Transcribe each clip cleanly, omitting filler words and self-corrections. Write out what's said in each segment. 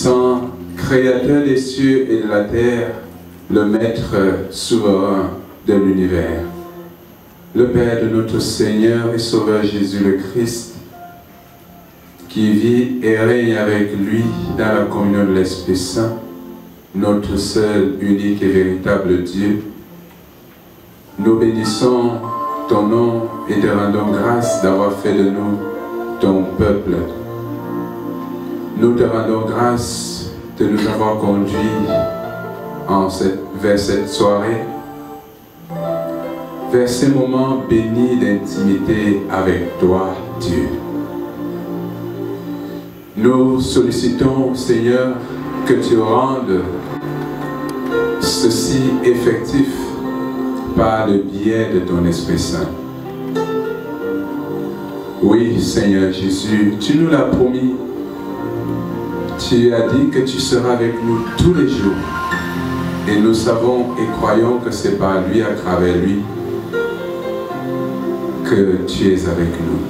Tout-Puissant, Créateur des cieux et de la terre, le Maître souverain de l'univers, le Père de notre Seigneur et Sauveur Jésus le Christ, qui vit et règne avec lui dans la communion de l'Esprit Saint, notre seul, unique et véritable Dieu. Nous bénissons ton nom et te rendons grâce d'avoir fait de nous ton peuple. Nous te rendons grâce de nous avoir conduits vers cette soirée, vers ces moments bénis d'intimité avec toi, Dieu. Nous sollicitons, Seigneur, que tu rendes ceci effectif par le biais de ton Esprit Saint. Oui, Seigneur Jésus, tu nous l'as promis. Tu as dit que tu seras avec nous tous les jours. Et nous savons et croyons que c'est par lui, à travers lui, que tu es avec nous.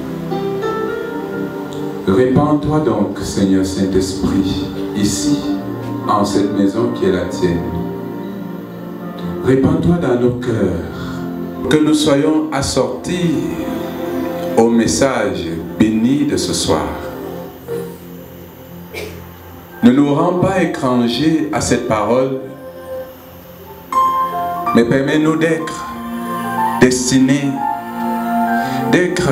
Répands-toi donc, Seigneur Saint-Esprit, ici, en cette maison qui est la tienne. Répands-toi dans nos cœurs, que nous soyons assortis au message béni de ce soir. Ne nous rends pas étrangers à cette parole, mais permets-nous d'être destinés, d'être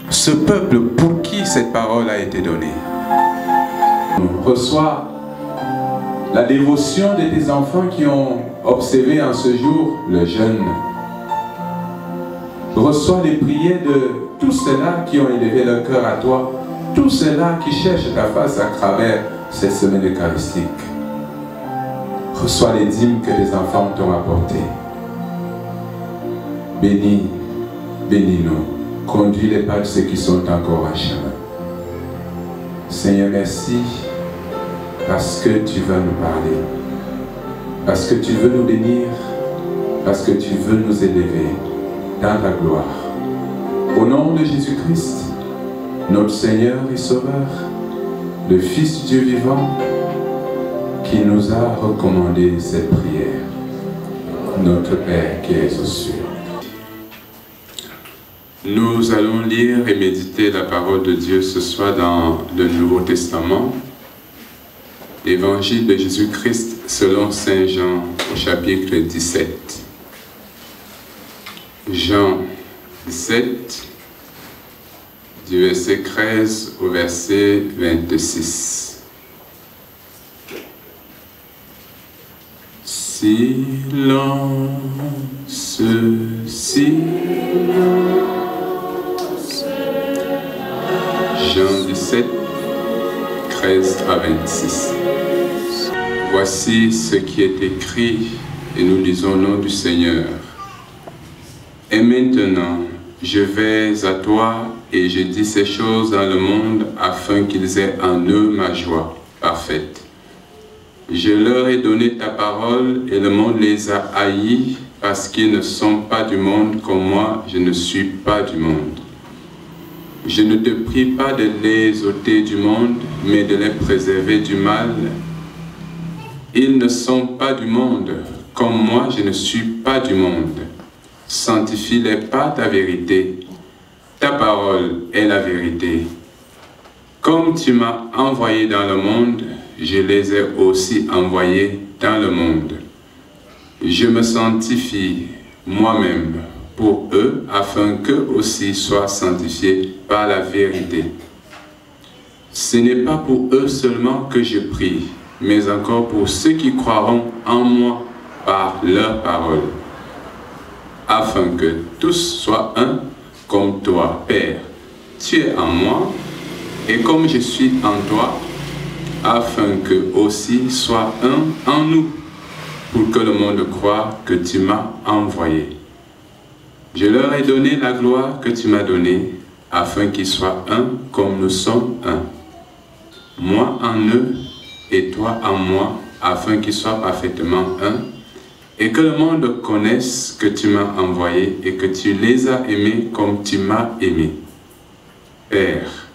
ce peuple pour qui cette parole a été donnée. Reçois la dévotion de tes enfants qui ont observé en ce jour le jeûne. Reçois les prières de tous ceux-là qui ont élevé leur cœur à toi, tous ceux-là qui cherchent ta face à travers cette semaine eucharistique. Reçois les dîmes que tes enfants t'ont apportées. Bénis, bénis-nous. Conduis les pas de ceux qui sont encore à chemin. Seigneur, merci parce que tu vas nous parler, parce que tu veux nous bénir, parce que tu veux nous élever dans ta gloire. Au nom de Jésus-Christ, notre Seigneur et Sauveur, le Fils du Dieu vivant, qui nous a recommandé cette prière. Notre Père qui es aux cieux. Nous allons lire et méditer la parole de Dieu ce soir dans le Nouveau Testament, l'Évangile de Jésus-Christ selon Saint Jean au chapitre 17. Jean 17, du verset 13 au verset 26. Silence, silence. Jean 17, 13 à 26. Voici ce qui est écrit, et nous lisons au nom du Seigneur. Et maintenant, je vais à toi, et je dis ces choses dans le monde, afin qu'ils aient en eux ma joie parfaite. Je leur ai donné ta parole, et le monde les a haïs, parce qu'ils ne sont pas du monde, comme moi, je ne suis pas du monde. Je ne te prie pas de les ôter du monde, mais de les préserver du mal. Ils ne sont pas du monde, comme moi, je ne suis pas du monde. Sanctifie-les par ta vérité. Ta parole est la vérité. Comme tu m'as envoyé dans le monde, je les ai aussi envoyés dans le monde. Je me sanctifie moi-même pour eux, afin qu'eux aussi soient sanctifiés par la vérité. Ce n'est pas pour eux seulement que je prie, mais encore pour ceux qui croiront en moi par leur parole, afin que tous soient un, comme toi, Père, tu es en moi, et comme je suis en toi, afin qu'eux aussi soient un en nous, pour que le monde croie que tu m'as envoyé. Je leur ai donné la gloire que tu m'as donnée, afin qu'ils soient un comme nous sommes un. Moi en eux, et toi en moi, afin qu'ils soient parfaitement un, et que le monde connaisse que tu m'as envoyé et que tu les as aimés comme tu m'as aimé. Père,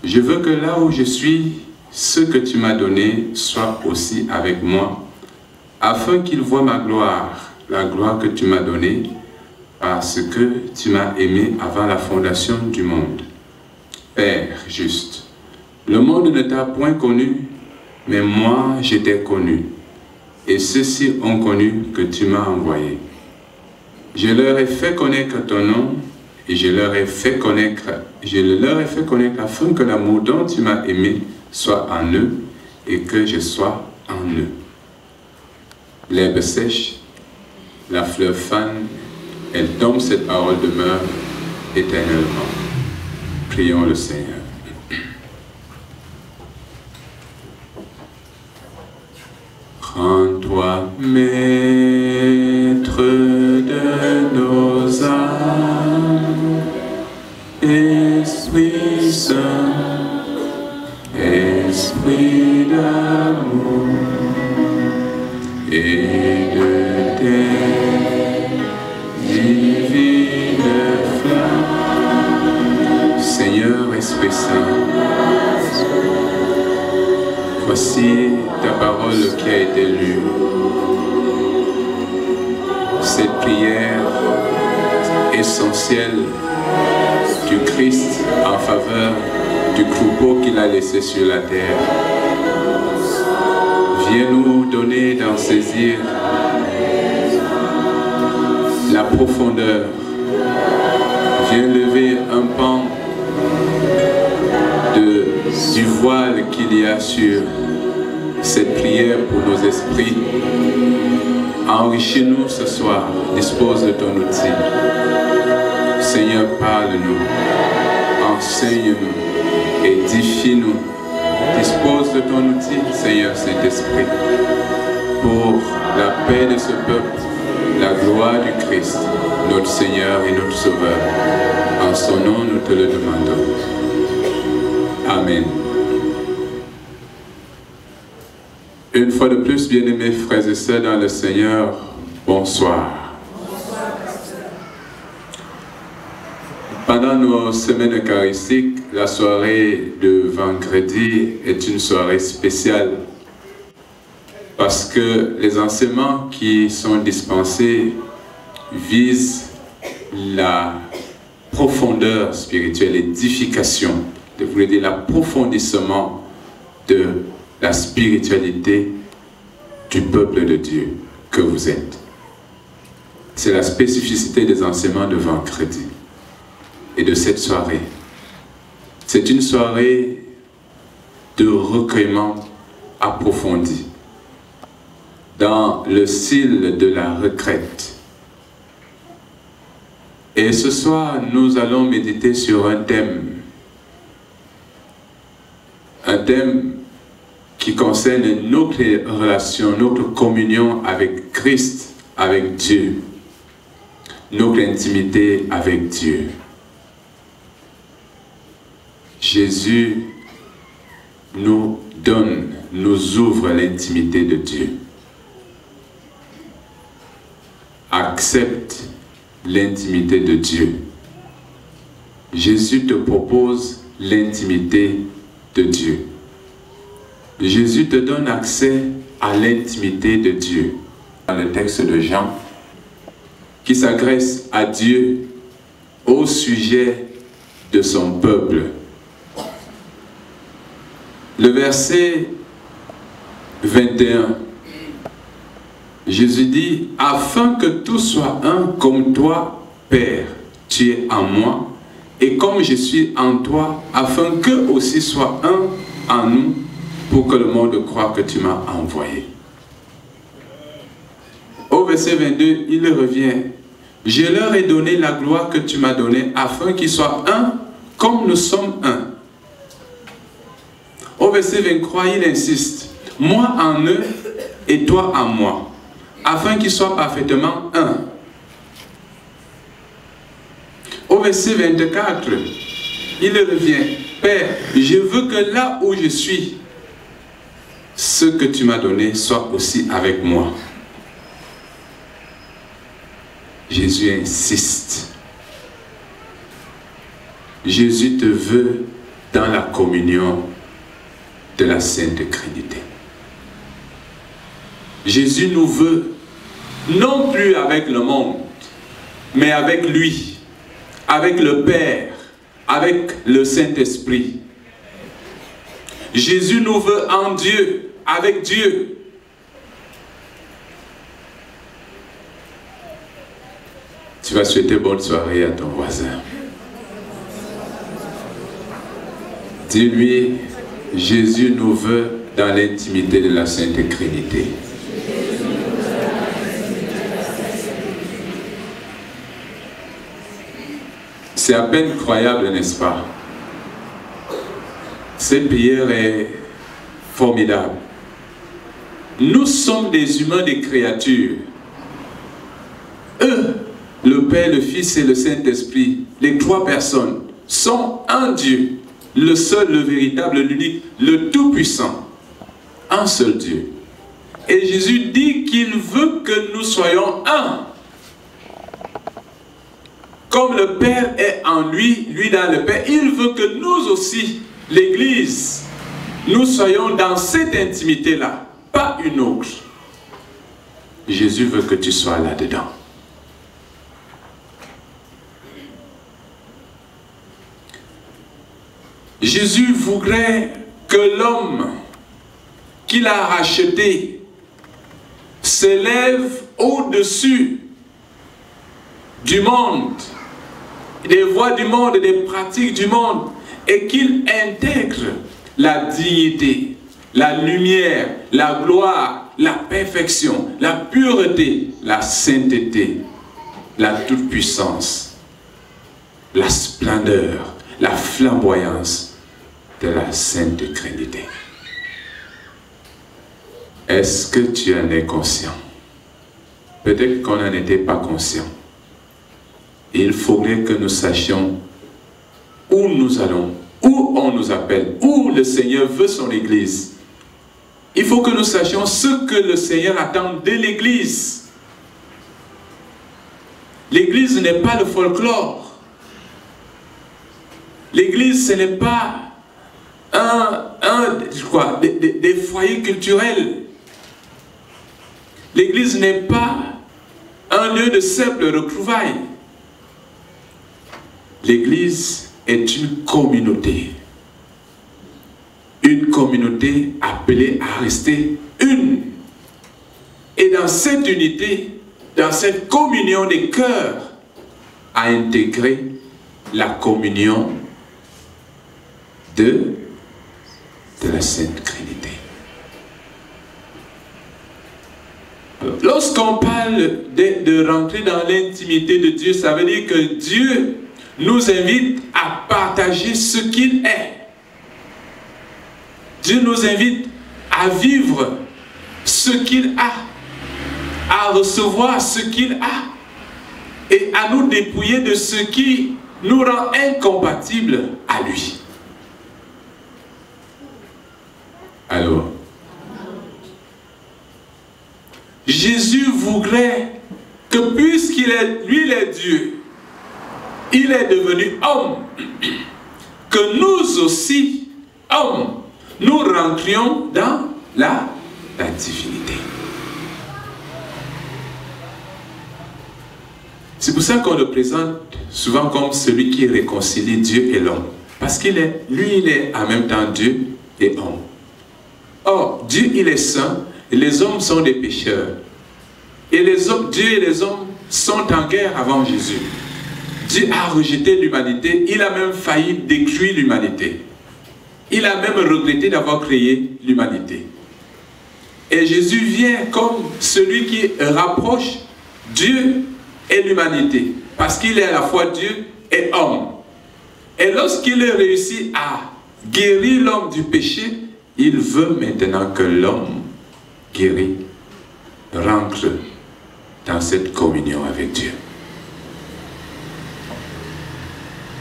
je veux que là où je suis, ce que tu m'as donné soit aussi avec moi, afin qu'ils voient ma gloire, la gloire que tu m'as donnée, parce que tu m'as aimé avant la fondation du monde. Père juste, le monde ne t'a point connu, mais moi je t'ai connu, et ceux-ci ont connu que tu m'as envoyé. Je leur ai fait connaître ton nom, et je leur ai fait connaître afin que l'amour dont tu m'as aimé soit en eux, et que je sois en eux. L'herbe sèche, la fleur fane, elle tombe, cette parole demeure éternellement. Prions le Seigneur. Rends-toi maître de nos âmes, Esprit Saint, Esprit d'amour et de tes divines flammes. Seigneur Esprit Saint, voici ta parole qui a été lue. Cette prière essentielle du Christ en faveur du troupeau qu'il a laissé sur la terre. Viens nous donner d'en saisir la profondeur. Viens lever un pan du voile qu'il y a sur cette prière pour nos esprits. Enrichis-nous ce soir, dispose de ton outil. Seigneur, parle-nous, enseigne-nous, édifie-nous. Dispose de ton outil, Seigneur Saint-Esprit, pour la paix de ce peuple, la gloire du Christ, notre Seigneur et notre Sauveur. En son nom, nous te le demandons. Amen. Une fois de plus, bien-aimés frères et sœurs dans le Seigneur, bonsoir. Pendant nos semaines eucharistiques, la soirée de vendredi est une soirée spéciale parce que les enseignements qui sont dispensés visent la profondeur spirituelle, l'édification, je voulais dire l'approfondissement de la spiritualité du peuple de Dieu que vous êtes. C'est la spécificité des enseignements de vendredi et de cette soirée. C'est une soirée de recueillement approfondi dans le style de la retraite. Et ce soir, nous allons méditer sur un thème qui concerne notre relation, notre communion avec Christ, avec Dieu, notre intimité avec Dieu. Jésus nous donne, nous ouvre l'intimité de Dieu. Accepte l'intimité de Dieu. Jésus te propose l'intimité de Dieu. Jésus te donne accès à l'intimité de Dieu. Dans le texte de Jean, qui s'adresse à Dieu au sujet de son peuple. Le verset 21, Jésus dit, « Afin que tous soient un comme toi, Père, tu es en moi, et comme je suis en toi, afin qu'eux aussi soient un en nous, pour que le monde croie que tu m'as envoyé. » Au verset 22, il revient, « Je leur ai donné la gloire que tu m'as donnée, afin qu'ils soient un, comme nous sommes un. » Au verset 23, il insiste, « Moi en eux et toi en moi, afin qu'ils soient parfaitement un. » Au verset 24, il revient, « Père, je veux que là où je suis, ce que tu m'as donné soit aussi avec moi. » Jésus insiste. Jésus te veut dans la communion de la Sainte Trinité. Jésus nous veut non plus avec le monde, mais avec lui, avec le Père, avec le Saint-Esprit. Jésus nous veut en Dieu, avec Dieu. Tu vas souhaiter bonne soirée à ton voisin. Dis-lui, Jésus nous veut dans l'intimité de la Sainte Trinité. C'est à peine croyable, n'est-ce pas? Cette prière est formidable. Nous sommes des humains, des créatures. Eux, le Père, le Fils et le Saint-Esprit, les trois personnes, sont un Dieu, le seul, le véritable, l'unique, le tout-puissant, un seul Dieu. Et Jésus dit qu'il veut que nous soyons un. Comme le Père est en lui, lui dans le Père, il veut que nous aussi, l'Église, nous soyons dans cette intimité-là, pas une autre. Jésus veut que tu sois là-dedans. Jésus voudrait que l'homme qu'il a racheté s'élève au-dessus du monde, des voies du monde, des pratiques du monde, et qu'il intègre la dignité, la lumière, la gloire, la perfection, la pureté, la sainteté, la toute-puissance, la splendeur, la flamboyance de la Sainte Trinité. Est-ce que tu en es conscient? Peut-être qu'on n'en était pas conscient. Il faudrait que nous sachions où nous allons, où on nous appelle, où le Seigneur veut son Église. Il faut que nous sachions ce que le Seigneur attend de l'Église. L'Église n'est pas le folklore. L'Église, ce n'est pas des foyers culturels. L'Église n'est pas un lieu de simple retrouvailles. L'Église est une communauté appelée à rester une. Et dans cette unité, dans cette communion des cœurs, à intégrer la communion de la Sainte Trinité. Lorsqu'on parle de rentrer dans l'intimité de Dieu, ça veut dire que Dieu nous invite à partager ce qu'il est. Dieu nous invite à vivre ce qu'il a, à recevoir ce qu'il a et à nous dépouiller de ce qui nous rend incompatibles à lui. Alors, Jésus voudrait que puisqu'il est, lui il est Dieu, il est devenu homme, que nous aussi, hommes, nous rentrions dans la divinité. C'est pour ça qu'on le présente souvent comme celui qui réconcilie Dieu et l'homme. Parce qu'il est, lui, il est en même temps Dieu et homme. Or, Dieu, il est saint, et les hommes sont des pécheurs. Et les hommes, Dieu et les hommes sont en guerre avant Jésus. Dieu a rejeté l'humanité, il a même failli détruire l'humanité. Il a même regretté d'avoir créé l'humanité. Et Jésus vient comme celui qui rapproche Dieu et l'humanité, parce qu'il est à la fois Dieu et homme. Et lorsqu'il réussit à guérir l'homme du péché, il veut maintenant que l'homme guéri rentre dans cette communion avec Dieu.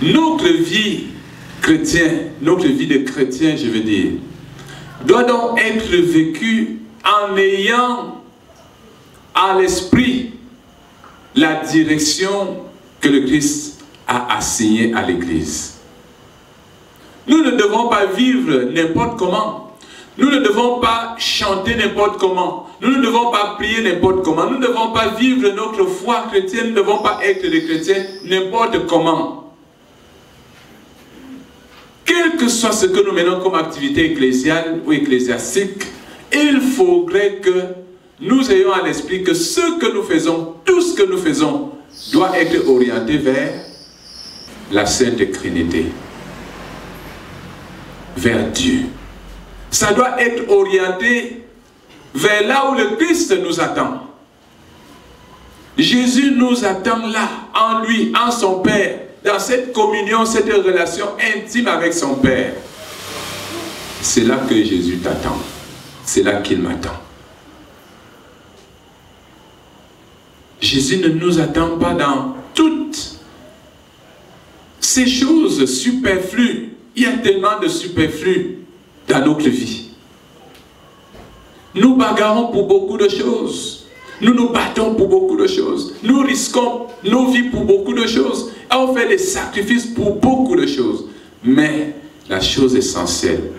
Notre vie chrétienne, notre vie de chrétien, je veux dire, doit donc être vécue en ayant à l'esprit la direction que le Christ a assignée à l'Église. Nous ne devons pas vivre n'importe comment. Nous ne devons pas chanter n'importe comment. Nous ne devons pas prier n'importe comment. Nous ne devons pas vivre notre foi chrétienne. Nous ne devons pas être des chrétiens n'importe comment. Quel que soit ce que nous menons comme activité ecclésiale ou ecclésiastique, il faudrait que nous ayons à l'esprit que ce que nous faisons, tout ce que nous faisons, doit être orienté vers la Sainte Trinité, vers Dieu. Ça doit être orienté vers là où le Christ nous attend. Jésus nous attend là, en lui, en son Père, dans cette communion, cette relation intime avec son Père. C'est là que Jésus t'attend. C'est là qu'il m'attend. Jésus ne nous attend pas dans toutes ces choses superflues. Il y a tellement de superflu dans notre vie. Nous bagarrons pour beaucoup de choses. Nous nous battons pour beaucoup de choses. Nous risquons nos vies pour beaucoup de choses. Et on fait des sacrifices pour beaucoup de choses. Mais la chose essentielle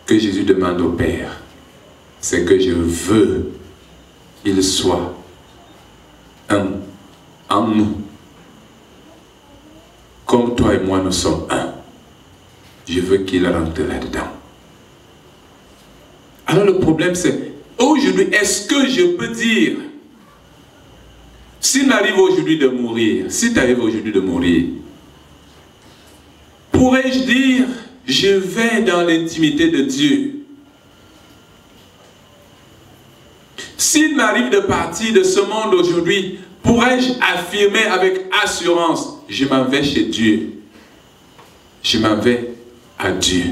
que Jésus demande au Père, c'est que je veux qu'il soit un en nous. Comme toi et moi, nous sommes un. Je veux qu'il rentre là-dedans. Alors le problème c'est, aujourd'hui, est-ce que je peux dire, s'il m'arrive aujourd'hui de mourir, si tu arrives aujourd'hui de mourir, pourrais-je dire, je vais dans l'intimité de Dieu? S'il m'arrive de partir de ce monde aujourd'hui, pourrais-je affirmer avec assurance, je m'en vais chez Dieu, je m'en vais à Dieu?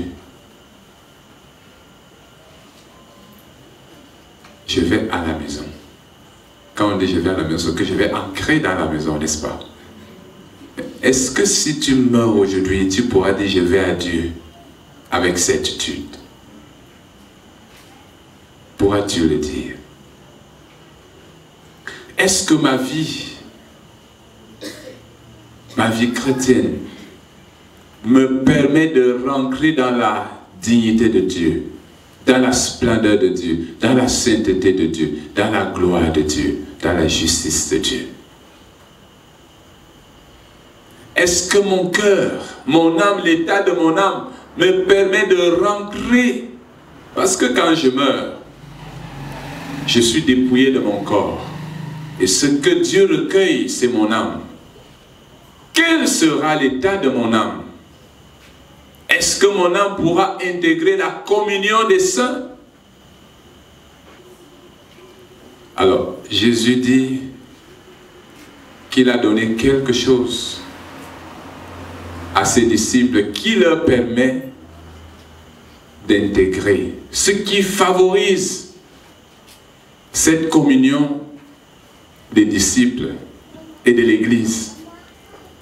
Je vais à la maison. Quand on dit je vais à la maison, que je vais ancrer dans la maison, n'est-ce pas? Est-ce que si tu meurs aujourd'hui, tu pourras dire je vais à Dieu avec certitude? Pourras-tu le dire? Est-ce que ma vie chrétienne me permet de rentrer dans la dignité de Dieu, dans la splendeur de Dieu, dans la sainteté de Dieu, dans la gloire de Dieu, dans la justice de Dieu? Est-ce que mon cœur, mon âme, l'état de mon âme me permet de rentrer? Parce que quand je meurs, je suis dépouillé de mon corps. Et ce que Dieu recueille, c'est mon âme. Quel sera l'état de mon âme? Est-ce que mon âme pourra intégrer la communion des saints? Alors, Jésus dit qu'il a donné quelque chose à ses disciples qui leur permet d'intégrer, ce qui favorise cette communion des disciples et de l'Église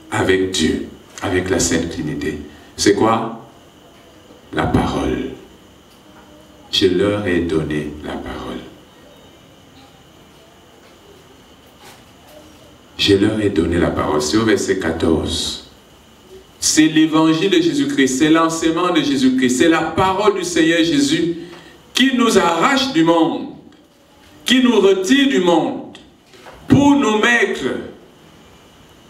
avec Dieu, avec la Sainte Trinité. C'est quoi? La parole. Je leur ai donné la parole. Je leur ai donné la parole. C'est au verset 14. C'est l'évangile de Jésus-Christ, c'est l'enseignement de Jésus-Christ, c'est la parole du Seigneur Jésus qui nous arrache du monde, qui nous retire du monde, pour nous mettre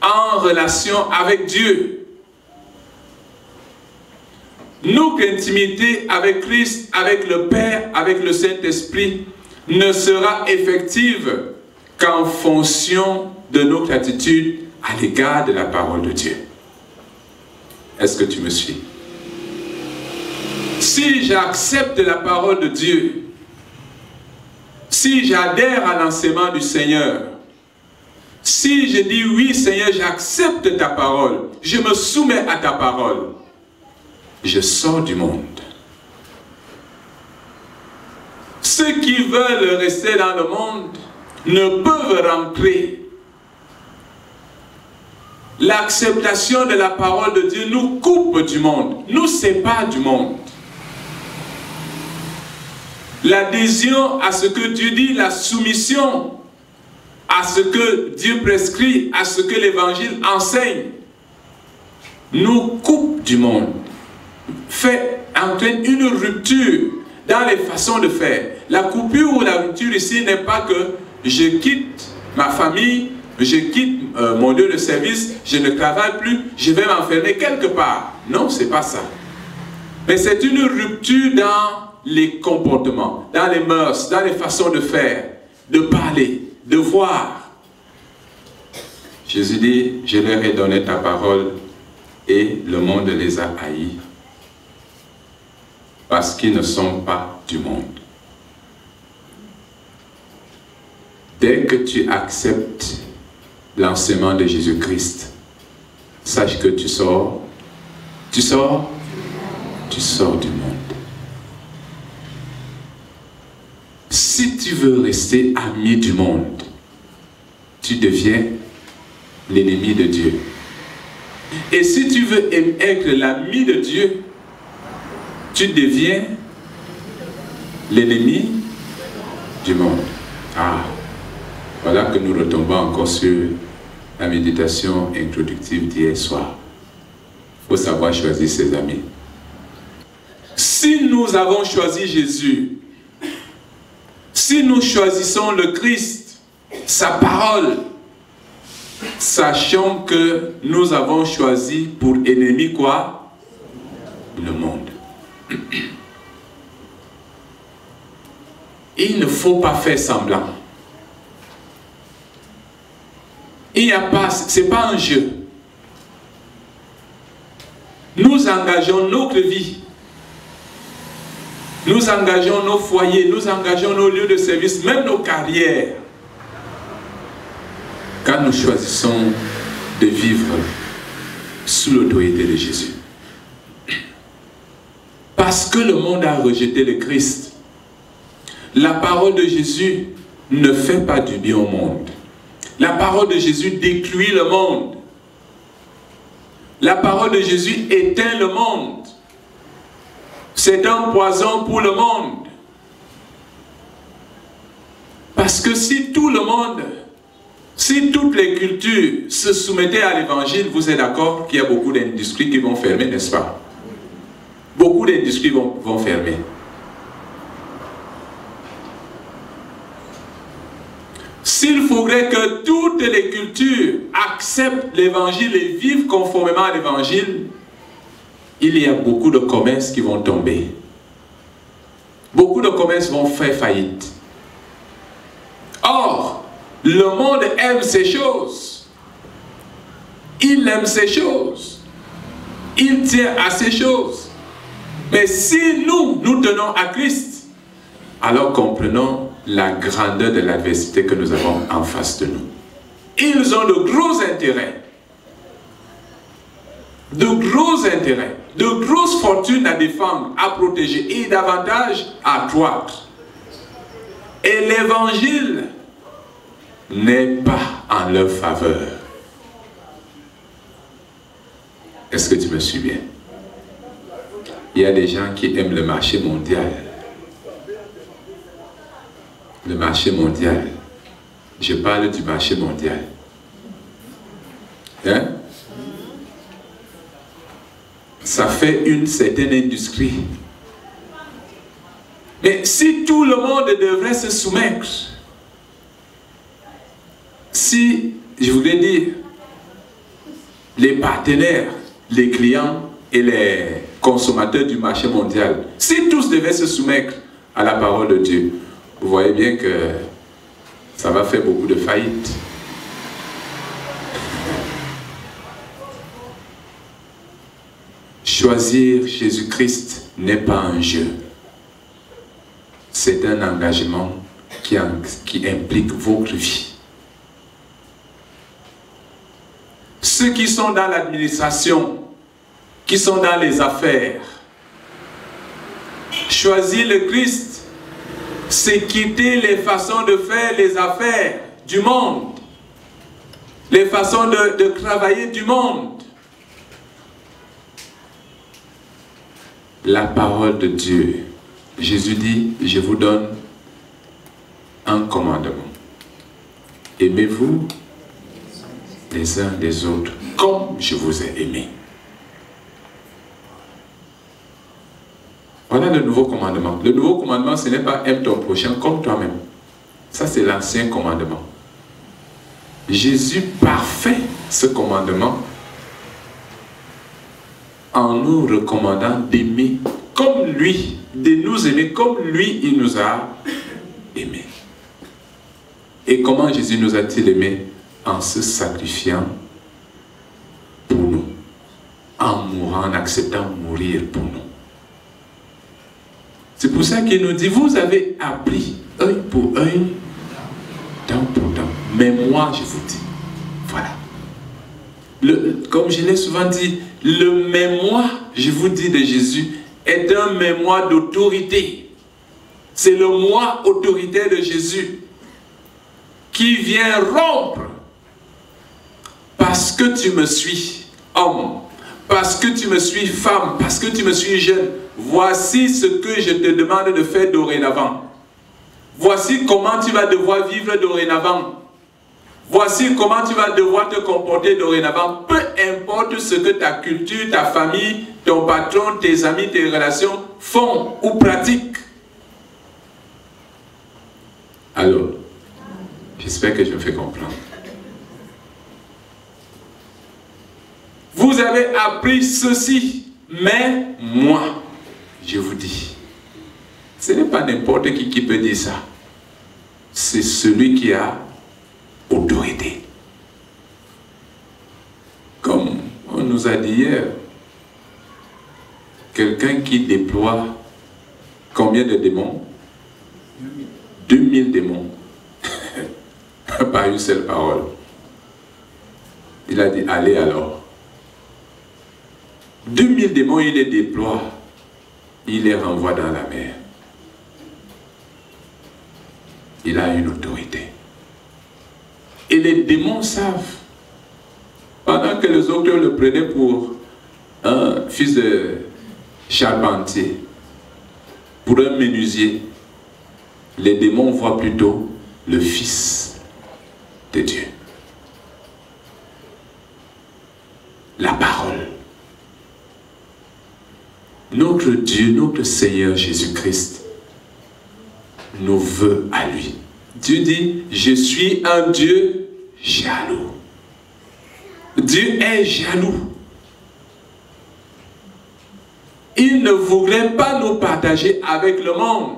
en relation avec Dieu. Notre intimité avec Christ, avec le Père, avec le Saint-Esprit ne sera effective qu'en fonction de notre attitude à l'égard de la parole de Dieu. Est-ce que tu me suis? Si j'accepte la parole de Dieu, si j'adhère à l'enseignement du Seigneur, si je dis oui Seigneur, j'accepte ta parole, je me soumets à ta parole, je sors du monde. Ceux qui veulent rester dans le monde ne peuvent rentrer. L'acceptation de la parole de Dieu nous coupe du monde, nous sépare du monde. L'adhésion à ce que Dieu dit, la soumission à ce que Dieu prescrit, à ce que l'Évangile enseigne, nous coupe du monde, entraîne une rupture dans les façons de faire. La coupure ou la rupture ici n'est pas que je quitte ma famille, je quitte mon lieu de service, je ne travaille plus, je vais m'enfermer quelque part. Non, ce n'est pas ça. Mais c'est une rupture dans les comportements, dans les mœurs, dans les façons de faire, de parler, de voir. Jésus dit, je leur ai donné ta parole et le monde les a haïs parce qu'ils ne sont pas du monde. Dès que tu acceptes l'enseignement de Jésus-Christ, sache que tu sors du monde. Si tu veux rester ami du monde, tu deviens l'ennemi de Dieu. Et si tu veux être l'ami de Dieu, tu deviens l'ennemi du monde. Ah, voilà que nous retombons encore sur la méditation introductive d'hier soir. Il faut savoir choisir ses amis. Si nous avons choisi Jésus, si nous choisissons le Christ, sa parole, sachons que nous avons choisi pour ennemi quoi? Le monde. Il ne faut pas faire semblant. Il n'y a pas, c'est pas un jeu. Nous engageons notre vie. Nous engageons nos foyers, nous engageons nos lieux de service, même nos carrières. Quand nous choisissons de vivre sous l'autorité de Jésus. Parce que le monde a rejeté le Christ. La parole de Jésus ne fait pas du bien au monde. La parole de Jésus détruit le monde. La parole de Jésus éteint le monde. C'est un poison pour le monde. Parce que si tout le monde, si toutes les cultures se soumettaient à l'évangile, vous êtes d'accord qu'il y a beaucoup d'industries qui vont fermer, n'est-ce pas? Beaucoup d'industries vont fermer. S'il faudrait que toutes les cultures acceptent l'évangile et vivent conformément à l'évangile, il y a beaucoup de commerces qui vont tomber. Beaucoup de commerces vont faire faillite. Or, le monde aime ces choses. Il aime ces choses. Il tient à ces choses. Mais si nous tenons à Christ, alors comprenons la grandeur de l'adversité que nous avons en face de nous. Ils ont de gros intérêts. De gros intérêts. De grosses fortunes à défendre, à protéger et davantage à accroître. Et l'évangile n'est pas en leur faveur. Est-ce que tu me suis bien? Il y a des gens qui aiment le marché mondial. Le marché mondial. Je parle du marché mondial. Hein? Ça fait une certaine industrie. Mais si tout le monde devrait se soumettre, si, je voulais dire, les partenaires, les clients et les consommateurs du marché mondial, si tous devaient se soumettre à la parole de Dieu, vous voyez bien que ça va faire beaucoup de faillites. Choisir Jésus-Christ n'est pas un jeu. C'est un engagement qui implique votre vie. Ceux qui sont dans l'administration, qui sont dans les affaires, choisir le Christ, c'est quitter les façons de faire les affaires du monde, les façons de travailler du monde. La parole de Dieu. Jésus dit, je vous donne un commandement. Aimez-vous les uns les autres comme je vous ai aimé. Voilà le nouveau commandement. Le nouveau commandement, ce n'est pas aime ton prochain comme toi-même. Ça, c'est l'ancien commandement. Jésus parfait ce commandement en nous recommandant d'aimer comme lui, de nous aimer comme lui, il nous a aimés. Et comment Jésus nous a-t-il aimés? En se sacrifiant pour nous, en mourant, en acceptant de mourir pour nous. C'est pour ça qu'il nous dit, vous avez appris œil pour œil, dent pour dent. Mais moi, je vous dis, voilà. Comme je l'ai souvent dit, le mémoire, je vous dis, de Jésus, est un mémoire d'autorité. C'est le moi autoritaire de Jésus qui vient rompre. Parce que tu me suis homme, parce que tu me suis femme, parce que tu me suis jeune, voici ce que je te demande de faire dorénavant. Voici comment tu vas devoir vivre dorénavant. Voici comment tu vas devoir te comporter dorénavant. Peu importe ce que ta culture, ta famille, ton patron, tes amis, tes relations font ou pratiquent. Alors, j'espère que je me fais comprendre. Vous avez appris ceci, mais moi, je vous dis, ce n'est pas n'importe qui peut dire ça. C'est celui qui a autorité. Comme on nous a dit hier, quelqu'un qui déploie combien de démons? 2000 démons. Pas une seule parole. Il a dit, allez alors. 2000 démons, il les déploie. Il les renvoie dans la mer. Il a une autorité. Et les démons savent. Pendant que les autres le prenaient pour un fils de charpentier, pour un menuisier, les démons voient plutôt le Fils de Dieu. La parole. Notre Dieu, notre Seigneur Jésus-Christ nous veut à lui. Dieu dit, je suis un Dieu jaloux. Dieu est jaloux. Il ne voudrait pas nous partager avec le monde.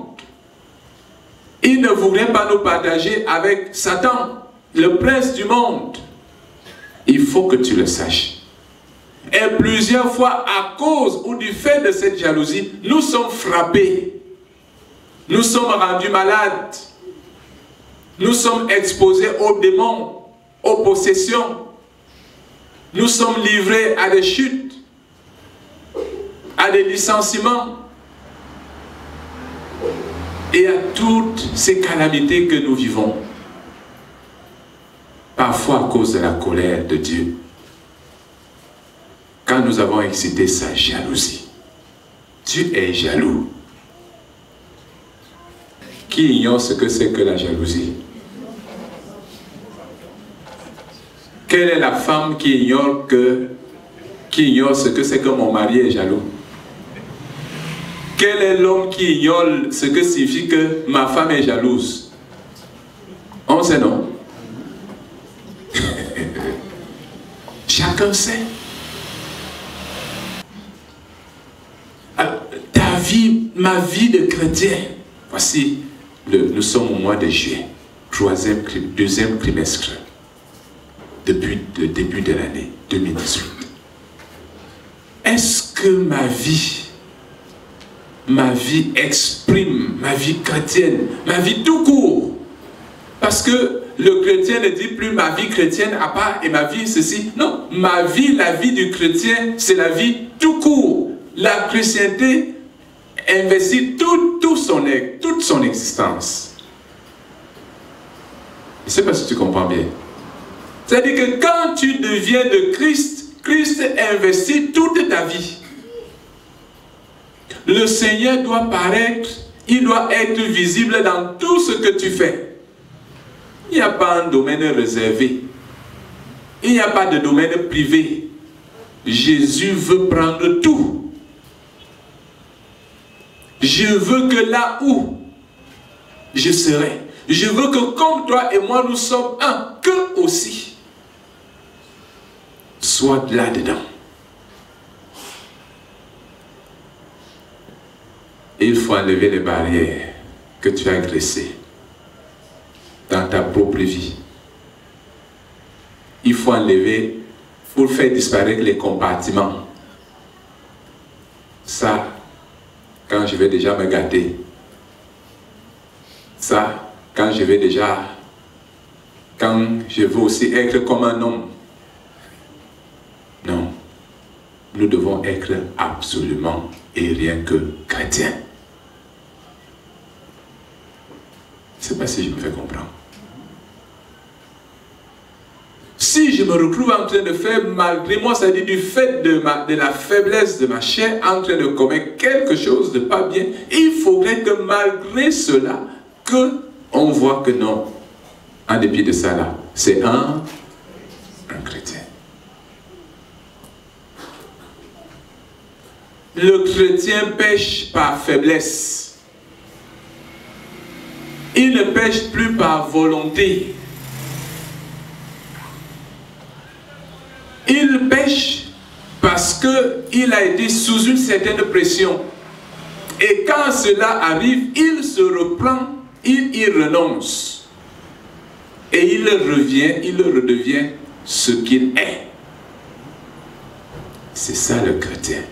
Il ne voudrait pas nous partager avec Satan, le prince du monde. Il faut que tu le saches. Et plusieurs fois, à cause ou du fait de cette jalousie, nous sommes frappés. Nous sommes rendus malades. Nous sommes exposés aux démons, aux possessions. Nous sommes livrés à des chutes, à des licenciements et à toutes ces calamités que nous vivons. Parfois à cause de la colère de Dieu. Quand nous avons excité sa jalousie. Dieu est jaloux. Qui ignore ce que c'est que la jalousie? Quelle est la femme qui ignore ce que c'est que mon mari est jaloux? Quel est l'homme qui ignore ce que signifie que ma femme est jalouse? On sait, non? Chacun sait. Ta vie, ma vie de chrétien. Voici, nous sommes au mois de juillet, deuxième trimestre, depuis le début de l'année 2018. Est-ce que ma vie exprime, ma vie chrétienne, ma vie tout court? Parce que le chrétien ne dit plus ma vie chrétienne à part et ma vie ceci. Non, ma vie, la vie du chrétien, c'est la vie tout court. La chrétienté investit toute son existence. Je ne sais pas si tu comprends bien. C'est-à-dire que quand tu deviens de Christ, Christ investit toute ta vie. Le Seigneur doit paraître, il doit être visible dans tout ce que tu fais. Il n'y a pas un domaine réservé. Il n'y a pas de domaine privé. Jésus veut prendre tout. Je veux que là où je serai, je veux que comme toi et moi nous sommes un, que aussi soit là-dedans. Il faut enlever les barrières que tu as dressées dans ta propre vie. Il faut enlever, pour faire disparaître les compartiments. Ça, quand je vais déjà me gâter. Ça, quand je vais déjà, quand je veux aussi être comme un homme. Non, nous devons être absolument et rien que chrétiens. Je ne sais pas si je me fais comprendre. Si je me retrouve en train de faire, malgré moi, c'est-à-dire du fait de la faiblesse de ma chair, en train de commettre quelque chose de pas bien, il faudrait que malgré cela, qu'on voit que non, en dépit de ça là, c'est un chrétien. Le chrétien pêche par faiblesse. Il ne pêche plus par volonté. Il pêche parce qu'il a été sous une certaine pression. Et quand cela arrive, il se reprend, il y renonce. Et il revient, il redevient ce qu'il est. C'est ça le chrétien.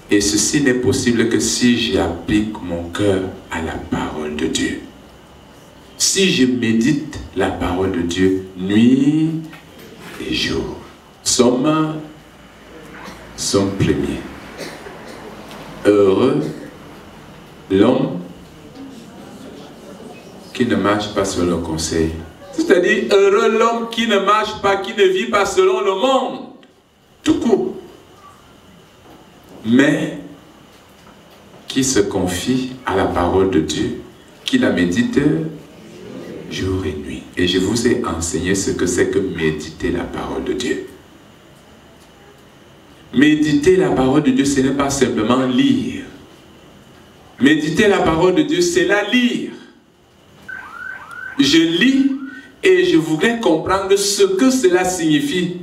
Et ceci n'est possible que si j'applique mon cœur à la parole de Dieu. Si je médite la parole de Dieu nuit et jour. Somme 1er. Heureux l'homme qui ne marche pas selon le conseil. C'est-à-dire, heureux l'homme qui ne marche pas, qui ne vit pas selon le monde. Tout court. Mais qui se confie à la parole de Dieu, qui la médite jour et nuit. Et je vous ai enseigné ce que c'est que méditer la parole de Dieu. Méditer la parole de Dieu, ce n'est pas simplement lire. Méditer la parole de Dieu, c'est la lire. Je lis et je voudrais comprendre ce que cela signifie.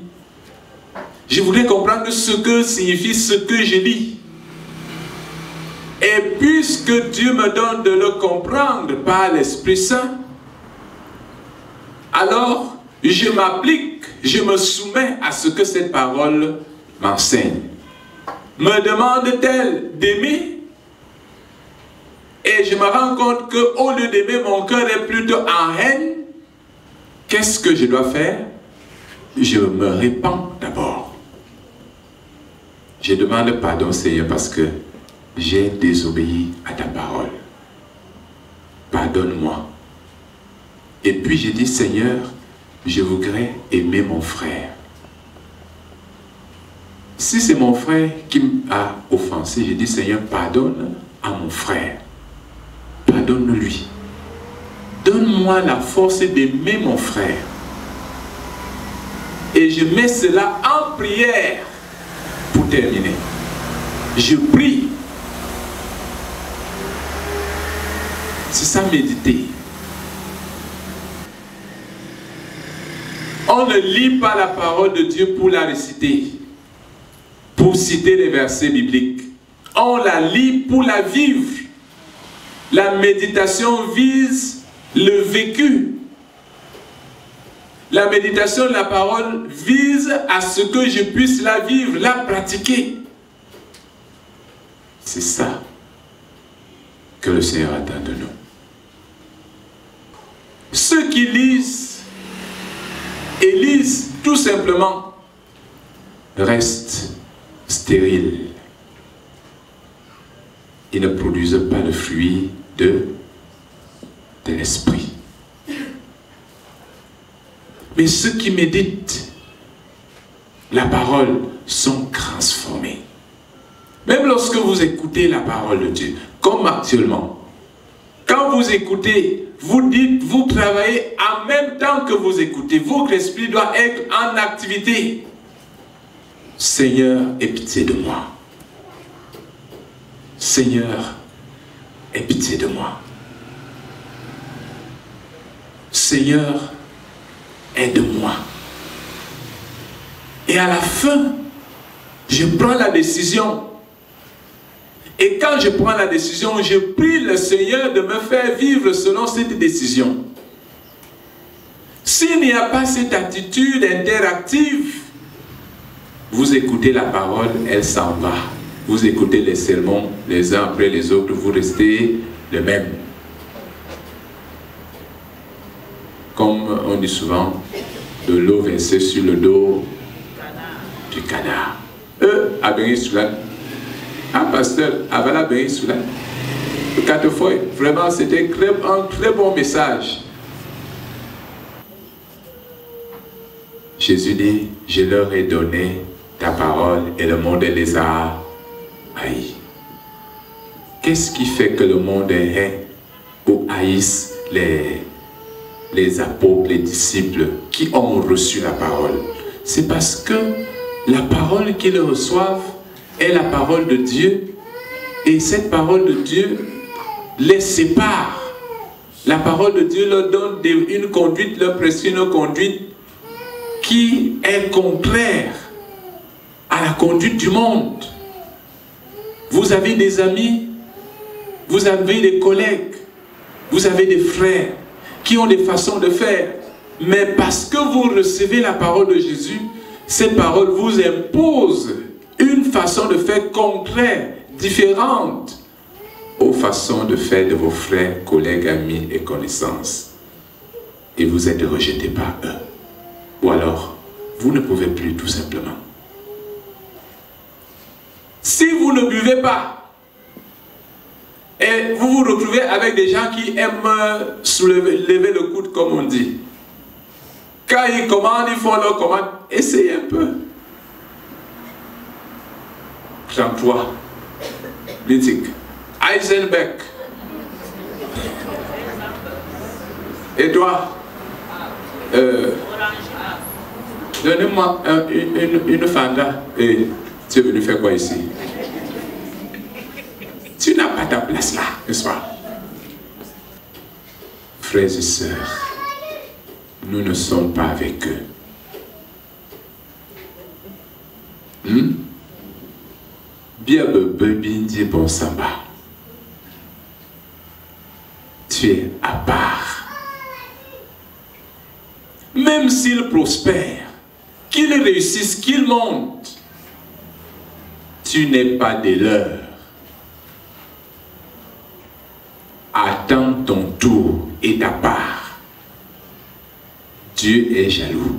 Je voudrais comprendre ce que signifie ce que je lis. Et puisque Dieu me donne de le comprendre par l'Esprit Saint, alors je m'applique, je me soumets à ce que cette parole m'enseigne. Me demande-t-elle d'aimer? Et je me rends compte qu'au lieu d'aimer, mon cœur est plutôt en haine. Qu'est-ce que je dois faire? Je me répands d'abord. Je demande pardon, Seigneur, parce que j'ai désobéi à ta parole. Pardonne-moi. Et puis je dis, Seigneur, je voudrais aimer mon frère. Si c'est mon frère qui m'a offensé, je dis, Seigneur, pardonne à mon frère. Pardonne-lui. Donne-moi la force d'aimer mon frère. Et je mets cela en prière pour terminer. Je prie. C'est ça, méditer. On ne lit pas la parole de Dieu pour la réciter, pour citer les versets bibliques. On la lit pour la vivre. La méditation vise le vécu. La méditation de la parole vise à ce que je puisse la vivre, la pratiquer. C'est ça que le Seigneur attend de nous. Ceux qui lisent et lisent tout simplement restent stériles. Ils ne produisent pas le fruit de l'esprit. Mais ceux qui méditent la parole sont transformés. Même lorsque vous écoutez la parole de Dieu, comme actuellement, quand vous écoutez, vous dites, vous travaillez en même temps que vous écoutez. Votre esprit doit être en activité. Seigneur, aie pitié de moi. Seigneur, aie pitié de moi. Seigneur, aide-moi. Et à la fin, je prends la décision. Et quand je prends la décision, je prie le Seigneur de me faire vivre selon cette décision. S'il n'y a pas cette attitude interactive, vous écoutez la parole, elle s'en va. Vous écoutez les sermons les uns après les autres, vous restez le même. Comme on dit souvent, de l'eau versée sur le dos du canard. À Béry-Soulane, un pasteur avait la Béry-Soulane. 4 fois, vraiment, c'était un très bon message. Jésus dit, je leur ai donné ta parole et le monde les a haïs. Qu'est-ce qui fait que le monde hait ou haïsse les apôtres, les disciples qui ont reçu la parole? C'est parce que la parole qu'ils reçoivent est la parole de Dieu et cette parole de Dieu les sépare. La parole de Dieu leur donne une conduite, leur prescrit une conduite qui est contraire à la conduite du monde. Vous avez des amis, vous avez des collègues, vous avez des frères qui ont des façons de faire, mais parce que vous recevez la parole de Jésus, cette parole vous impose une façon de faire contraire, différente aux façons de faire de vos frères, collègues, amis et connaissances. Et vous êtes rejeté par eux. Ou alors, vous ne pouvez plus tout simplement. Si vous ne buvez pas, et vous vous retrouvez avec des gens qui aiment lever le coude comme on dit. Quand ils commandent, ils font leur commande. Essayez un peu. 33. Politique. Eisenberg. Et toi, donnez-moi une Fanta. Et tu es venu faire quoi ici? Tu n'as pas ta place là, n'est-ce pas? Frères et sœurs, nous ne sommes pas avec eux. Bien bindi bon samba. Tu es à part. Même s'ils prospèrent, qu'ils réussissent, qu'ils montent, tu n'es pas des leurs. Attends ton tour et ta part. Dieu est jaloux.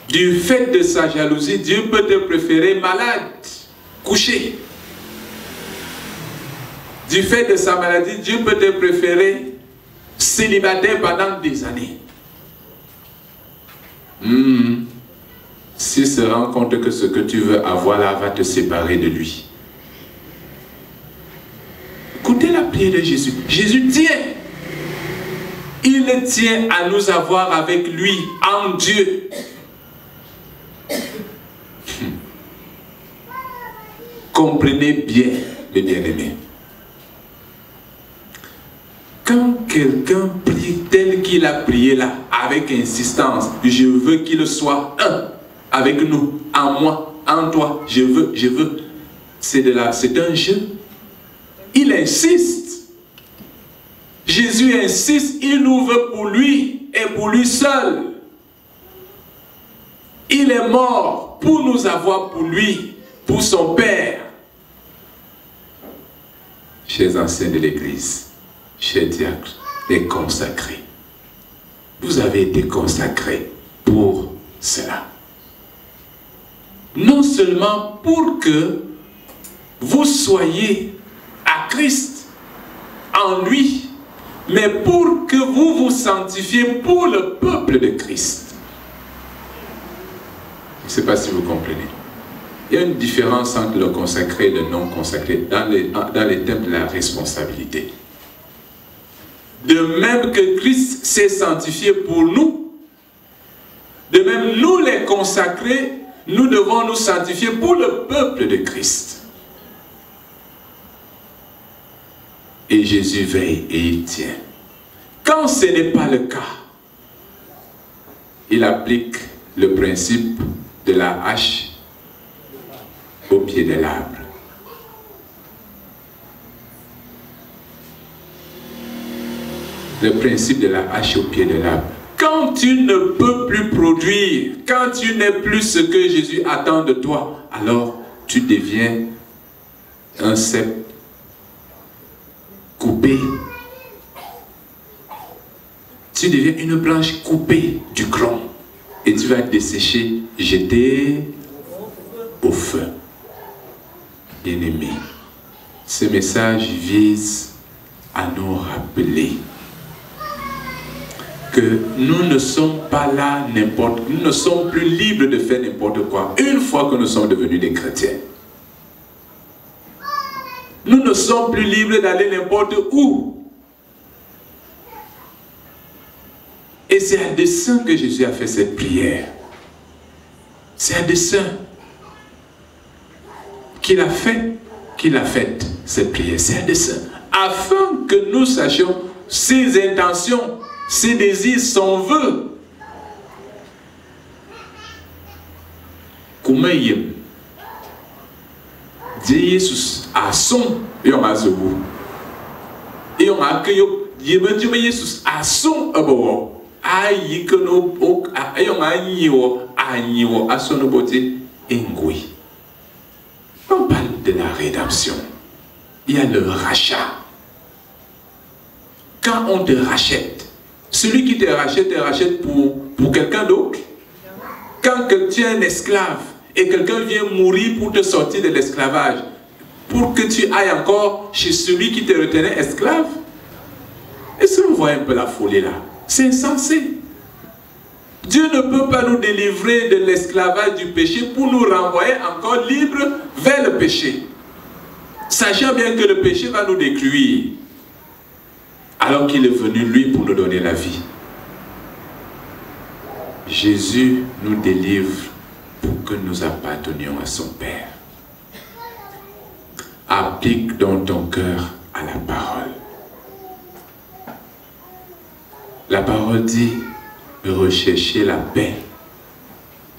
Du fait de sa jalousie, Dieu peut te préférer malade, couché. Du fait de sa maladie, Dieu peut te préférer célibataire pendant des années. S'il se rend compte que ce que tu veux avoir là va te séparer de lui. Écoutez la prière de Jésus. Jésus tient. Il tient à nous avoir avec lui en Dieu. Comprenez bien, mes bien-aimés. Quand quelqu'un prie tel qu'il a prié là, avec insistance, je veux qu'il soit un avec nous, en moi, en toi, je veux, c'est un jeu. Il insiste. Jésus insiste, il nous veut pour lui et pour lui seul. Il est mort pour nous avoir pour lui, pour son Père. Chers anciens de l'Église, chers diacres, les consacrés, vous avez été consacrés pour cela. Non seulement pour que vous soyez à Christ, en lui, mais pour que vous vous sanctifiez pour le peuple de Christ. Je ne sais pas si vous comprenez. Il y a une différence entre le consacré et le non consacré dans les thèmes de la responsabilité. De même que Christ s'est sanctifié pour nous, de même nous les consacrés, nous devons nous sanctifier pour le peuple de Christ. Et Jésus veille et il tient. Quand ce n'est pas le cas, il applique le principe de la hache au pied de l'arbre. Le principe de la hache au pied de l'arbre. Quand tu ne peux plus produire, quand tu n'es plus ce que Jésus attend de toi, alors tu deviens un cep coupé. Tu deviens une branche coupée du tronc et tu vas dessécher, jeter au feu. Bien-aimés, ce message vise à nous rappeler que nous ne sommes pas là n'importe, nous ne sommes plus libres de faire n'importe quoi une fois que nous sommes devenus des chrétiens. Nous ne sommes plus libres d'aller n'importe où. Et c'est à dessein que Jésus a fait cette prière. C'est à dessein qu'il a fait cette prière. C'est à dessein. Afin que nous sachions ses intentions, ses désirs, son vœu. Comment il est? Jesus a son yon a zobu. Et on a que yon Jesus a son abo. Ayi que no yon a niwo a son boté engui. On parle de la rédemption. Il y a le rachat. Quand on te rachète, celui qui te rachète pour quelqu'un d'autre. Quand tu es un esclave et quelqu'un vient mourir pour te sortir de l'esclavage, pour que tu ailles encore chez celui qui te retenait esclave. Est-ce que vous voyez un peu la folie là? C'est insensé. Dieu ne peut pas nous délivrer de l'esclavage du péché pour nous renvoyer encore libres vers le péché. Sachant bien que le péché va nous détruire, alors qu'il est venu lui pour nous donner la vie. Jésus nous délivre pour que nous appartenions à son Père. Applique donc ton cœur à la parole. La parole dit, recherchez la paix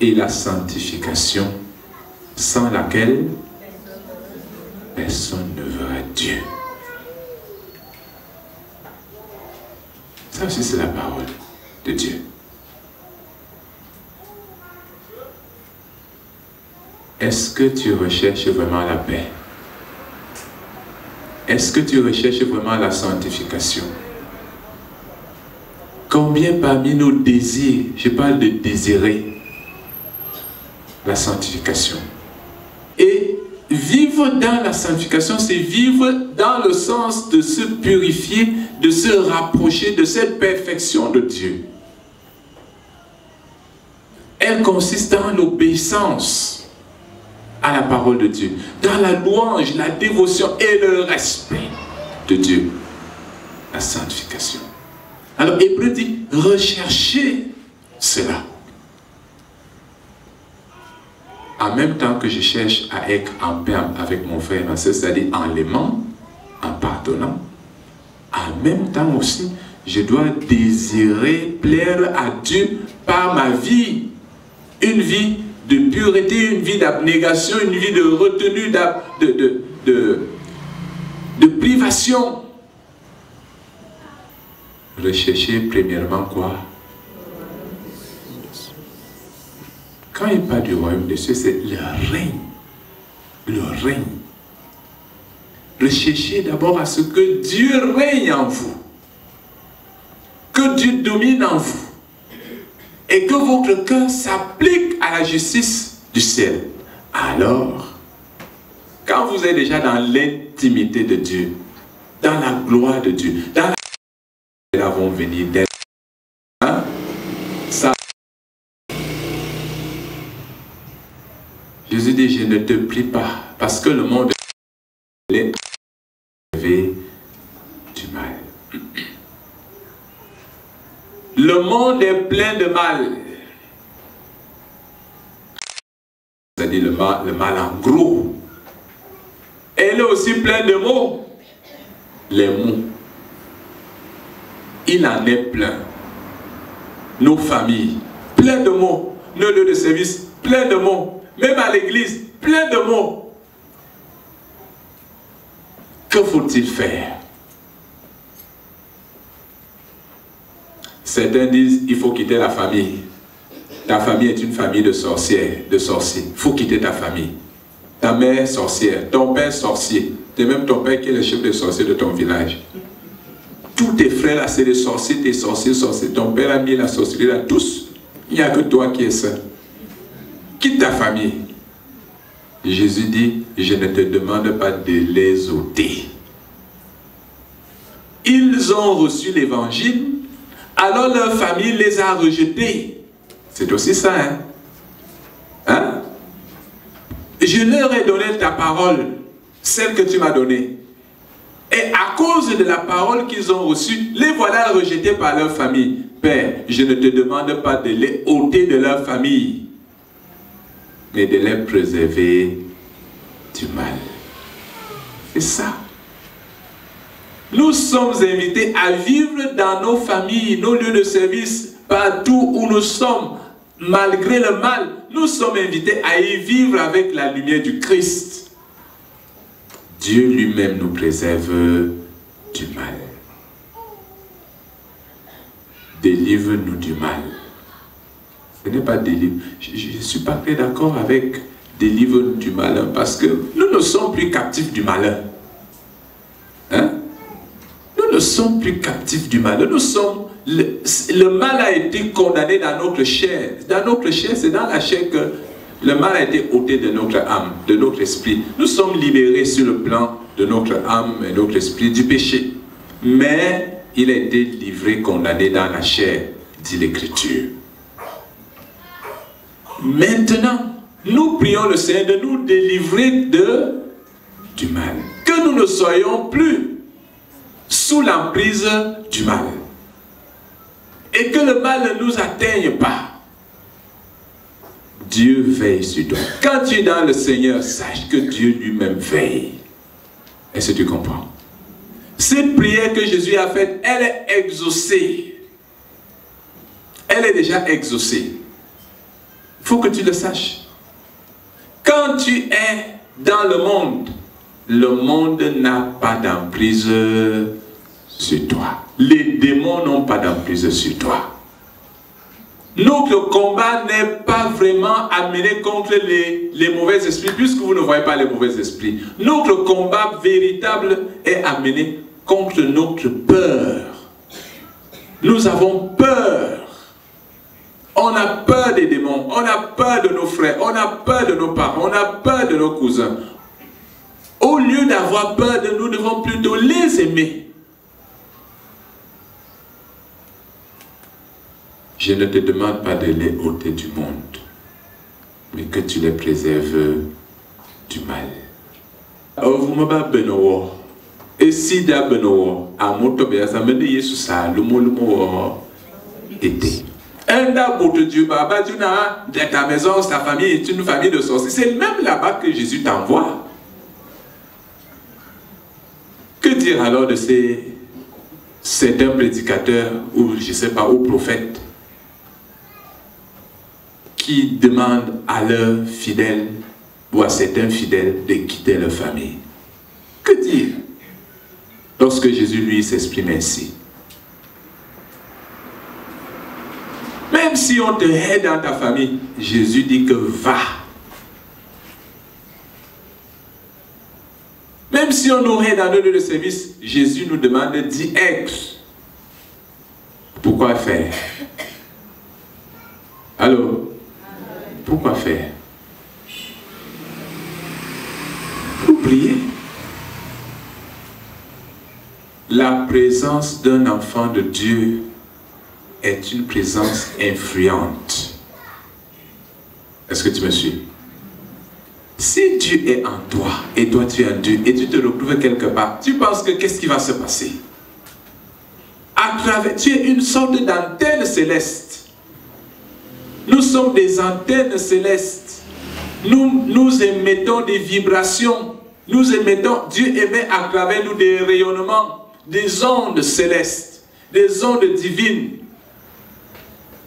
et la sanctification, sans laquelle personne ne verra Dieu. Ça aussi, c'est la parole de Dieu. Est-ce que tu recherches vraiment la paix? Est-ce que tu recherches vraiment la sanctification? Combien parmi nos désirs, je parle de désirer la sanctification. Et vivre dans la sanctification, c'est vivre dans le sens de se purifier, de se rapprocher de cette perfection de Dieu. Elle consiste dans l'obéissance à la parole de Dieu, dans la louange, la dévotion et le respect de Dieu, la sanctification. Alors Hébreu dit, recherchez cela. En même temps que je cherche à être en paix avec mon frère et ma soeur, c'est-à-dire en l'aimant, en pardonnant, en même temps aussi, je dois désirer plaire à Dieu par ma vie. Une vie de pureté, une vie d'abnégation, une vie de retenue, de privation. Rechercher premièrement quoi? Quand il parle du royaume de Dieu, c'est le règne. Le règne. Recherchez d'abord à ce que Dieu règne en vous. Que Dieu domine en vous. Et que votre cœur s'applique à la justice du ciel. Alors, quand vous êtes déjà dans l'intimité de Dieu, dans la gloire de Dieu, dans la vont venir d'être. Hein? Ça. Jésus dit, je ne te prie pas, parce que le monde est du mal. Le monde est plein de mal. C'est-à-dire le mal en gros. Et il est aussi plein de maux. les mots. Il en est plein. Nos familles, plein de mots. Nos lieux de service, plein de mots. Même à l'église, plein de mots. Que faut-il faire? Certains disent il faut quitter la famille. Ta famille est une famille de sorcières, de sorciers. Il faut quitter ta famille. Ta mère sorcière, ton père sorcier. C'est même ton père qui est le chef des sorciers de ton village. Tous tes frères là, c'est des sorciers, tes sorciers, sorciers. Ton père a mis la sorcellerie là, tous. Il n'y a que toi qui es seul. Quitte ta famille. Jésus dit, je ne te demande pas de les ôter. Ils ont reçu l'évangile, alors leur famille les a rejetés. C'est aussi ça, hein? Hein? Je leur ai donné ta parole, celle que tu m'as donnée. Et à cause de la parole qu'ils ont reçue, les voilà rejetés par leur famille. Père, je ne te demande pas de les ôter de leur famille, mais de les préserver du mal. C'est ça. Nous sommes invités à vivre dans nos familles, nos lieux de service, partout où nous sommes, malgré le mal. Nous sommes invités à y vivre avec la lumière du Christ. Dieu lui-même nous préserve du mal. Délivre-nous du mal. Ce n'est pas délivre. Je ne suis pas très d'accord avec délivre-nous du malin parce que nous ne sommes plus captifs du malin. Hein? Nous ne sommes plus captifs du malin. Nous sommes... Le mal a été condamné dans notre chair. Dans notre chair, c'est dans la chair que le mal a été ôté de notre âme, de notre esprit. Nous sommes libérés sur le plan de notre âme et notre esprit du péché. Mais il a été livré, condamné dans la chair, dit l'Écriture. Maintenant, nous prions le Seigneur de nous délivrer du mal. Que nous ne soyons plus sous l'emprise du mal. Et que le mal ne nous atteigne pas. Dieu veille sur toi. Quand tu es dans le Seigneur, sache que Dieu lui-même veille. Est-ce que tu comprends? Cette prière que Jésus a faite, elle est exaucée. Elle est déjà exaucée. Il faut que tu le saches. Quand tu es dans le monde n'a pas d'emprise sur toi. Les démons n'ont pas d'emprise sur toi. Notre combat n'est pas vraiment amené contre les mauvais esprits, puisque vous ne voyez pas les mauvais esprits. Notre combat véritable est amené contre notre peur. Nous avons peur. On a peur des démons, on a peur de nos frères, on a peur de nos parents, on a peur de nos cousins. Au lieu d'avoir peur de nous, devons plutôt les aimer. Je ne te demande pas de les ôter du monde, mais que tu les préserves du mal. Vous m'avez benowo. Et si da benowo, à mon tobe, ça me dit Jésus ça, le mot était. Un d'abord de Dieu, Baba, tu n'as de ta maison, ta famille est une famille de sorciers. C'est même là-bas que Jésus t'envoie. Que dire alors de certains prédicateurs ou je ne sais pas, ou prophètes qui demandent à leurs fidèles ou à certains fidèles de quitter leur famille? Que dire lorsque Jésus lui s'exprime ainsi? Même si on te hait dans ta famille, Jésus dit que va. Même si on nous hait dans nos lieux de service, Jésus nous demande d'y être. Pourquoi faire? Allô? Pourquoi faire? Pour prier. La présence d'un enfant de Dieu est une présence influente. Est-ce que tu me suis? Si Dieu est en toi et toi tu es en Dieu et tu te retrouves quelque part, tu penses que qu'est-ce qui va se passer? À travers, tu es une sorte d'antenne céleste. Nous sommes des antennes célestes. Nous émettons des vibrations Nous émettons, Dieu émet à travers nous des rayonnements, des ondes célestes, des ondes divines.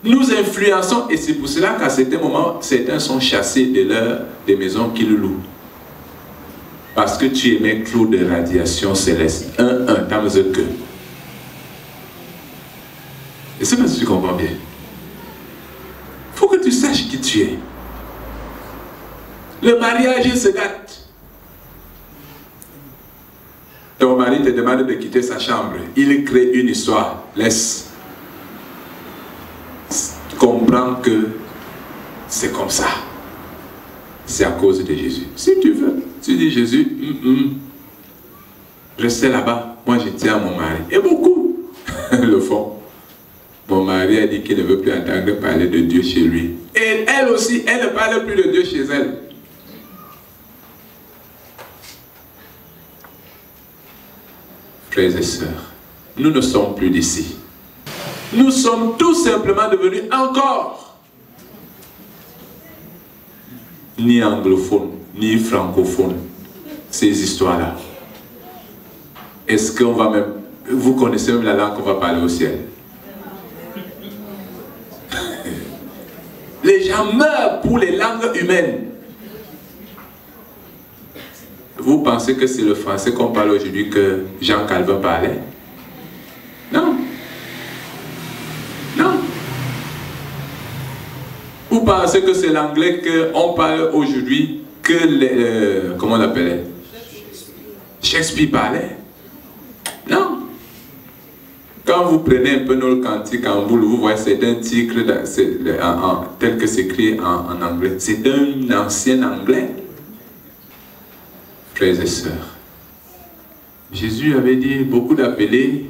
Nous influençons, et c'est pour cela qu'à certains moments, certains sont chassés des maisons qu'ils louent. Parce que tu émets trop de radiation céleste. T'as besoin que. Et c'est parce que tu comprends bien. Il faut que tu saches qui tu es. Le mariage, il se gâte. Ton mari te demande de quitter sa chambre. Il crée une histoire. Laisse. Comprends que c'est comme ça. C'est à cause de Jésus. Si tu veux, tu dis Jésus, restez là-bas. Moi, je tiens à mon mari. Et beaucoup le font. Mon mari a dit qu'il ne veut plus entendre parler de Dieu chez lui. Et elle aussi, elle ne parle plus de Dieu chez elle. Frères et sœurs, nous ne sommes plus d'ici. Nous sommes tout simplement devenus encore ni anglophones, ni francophones. Ces histoires-là. Est-ce qu'on va même... Vous connaissez même la langue qu'on va parler au ciel? Les gens meurent pour les langues humaines. Vous pensez que c'est le français qu'on parle aujourd'hui que Jean Calvin parlait? Non. Non. Vous pensez que c'est l'anglais qu'on parle aujourd'hui que comment on l'appelait? Shakespeare parlait? Non. Quand vous prenez un peu nos cantiques en boule, vous voyez certains titres tels que c'est écrit en anglais. C'est un ancien anglais. Frères et sœurs, Jésus avait dit beaucoup d'appelés,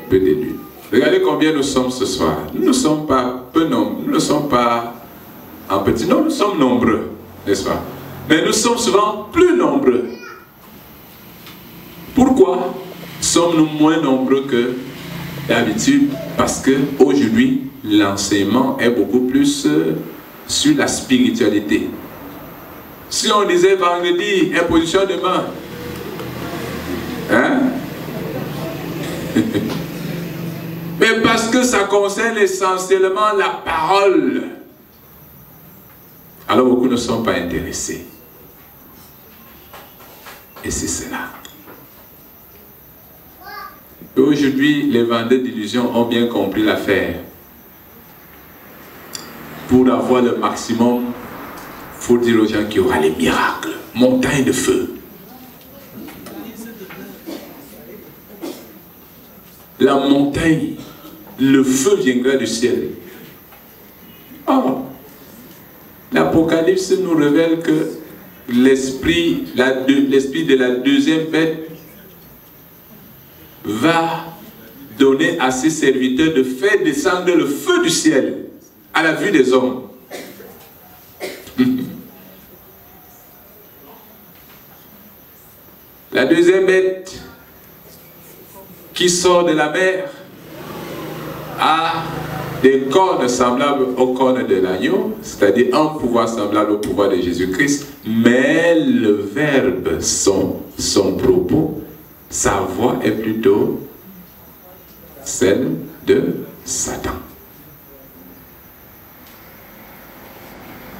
peu d'élus. Regardez combien nous sommes ce soir. Nous ne sommes pas peu nombreux, nous ne sommes pas en petit nombre, nous sommes nombreux, n'est-ce pas? Mais nous sommes souvent plus nombreux. Pourquoi sommes-nous moins nombreux que d'habitude? Parce qu'aujourd'hui, l'enseignement est beaucoup plus sur la spiritualité. Si on disait vendredi, imposition de main, hein? Mais parce que ça concerne essentiellement la parole, alors beaucoup ne sont pas intéressés. Et c'est cela. Aujourd'hui, les vendeurs d'illusions ont bien compris l'affaire. Pour avoir le maximum, il faut dire aux gens qu'il y aura les miracles, montagnes de feu. La montagne, le feu viendra du ciel. Oh, l'Apocalypse nous révèle que l'esprit de la deuxième bête va donner à ses serviteurs de faire descendre le feu du ciel à la vue des hommes. La deuxième bête qui sort de la mer a des cornes semblables aux cornes de l'agneau, c'est-à-dire un pouvoir semblable au pouvoir de Jésus-Christ, mais le verbe, son propos, sa voix est plutôt celle de Satan.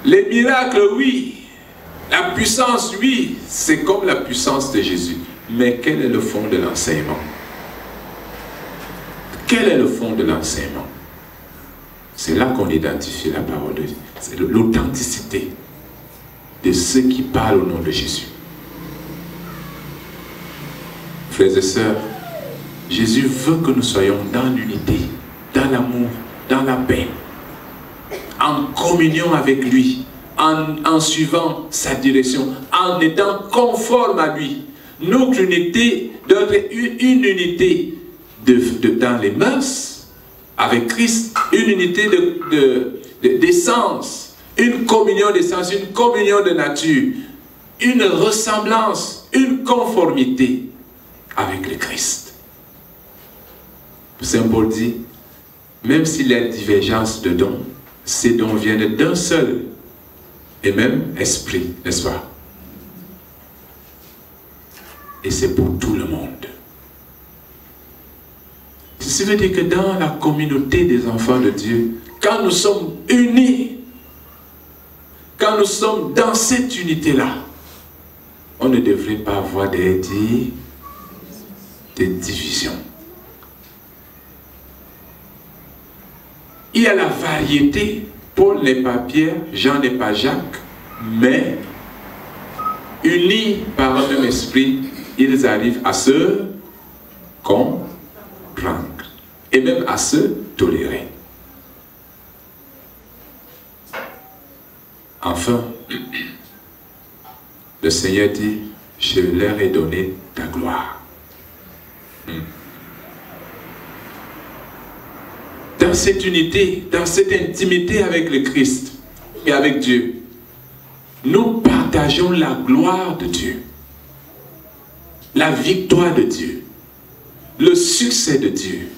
Les miracles, oui. La puissance, oui. C'est comme la puissance de Jésus. Mais quel est le fond de l'enseignement? Quel est le fond de l'enseignement? C'est là qu'on identifie la parole de Dieu. C'est l'authenticité de ceux qui parlent au nom de Jésus. Frères et sœurs, Jésus veut que nous soyons dans l'unité, dans l'amour, dans la paix, en communion avec lui, en suivant sa direction, en étant conforme à lui. Notre unité doit être une unité dans les mœurs avec Christ, une unité d'essence, une communion d'essence, une communion de nature, une ressemblance, une conformité avec le Christ. Saint Paul dit, même s'il y a divergence de dons, ces dons viennent d'un seul et même esprit, n'est-ce pas? et c'est pour tout le monde. Ceci veut dire que dans la communauté des enfants de Dieu, quand nous sommes unis, quand nous sommes dans cette unité-là, on ne devrait pas avoir des divisions. Il y a la variété. Paul n'est pas Pierre, Jean n'est pas Jacques, mais unis par un même esprit, ils arrivent à se comprendre et même à se tolérer. Enfin, le Seigneur dit, je leur ai donné ta gloire. Dans cette unité, dans cette intimité avec le Christ et avec Dieu, nous partageons la gloire de Dieu, la victoire de Dieu, le succès de Dieu.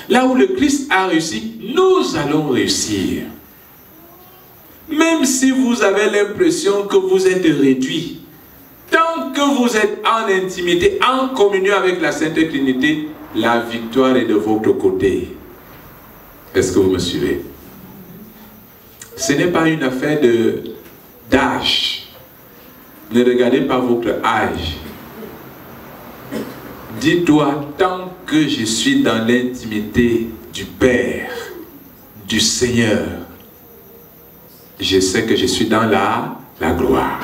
Là où le Christ a réussi, nous allons réussir. Même si vous avez l'impression que vous êtes réduit, tant que vous êtes en intimité, en communion avec la Sainte Trinité, la victoire est de votre côté. Est-ce que vous me suivez? Ce n'est pas une affaire d'âge. Ne regardez pas votre âge. Dis-toi, tant que je suis dans l'intimité du Père, du Seigneur, je sais que je suis dans la gloire.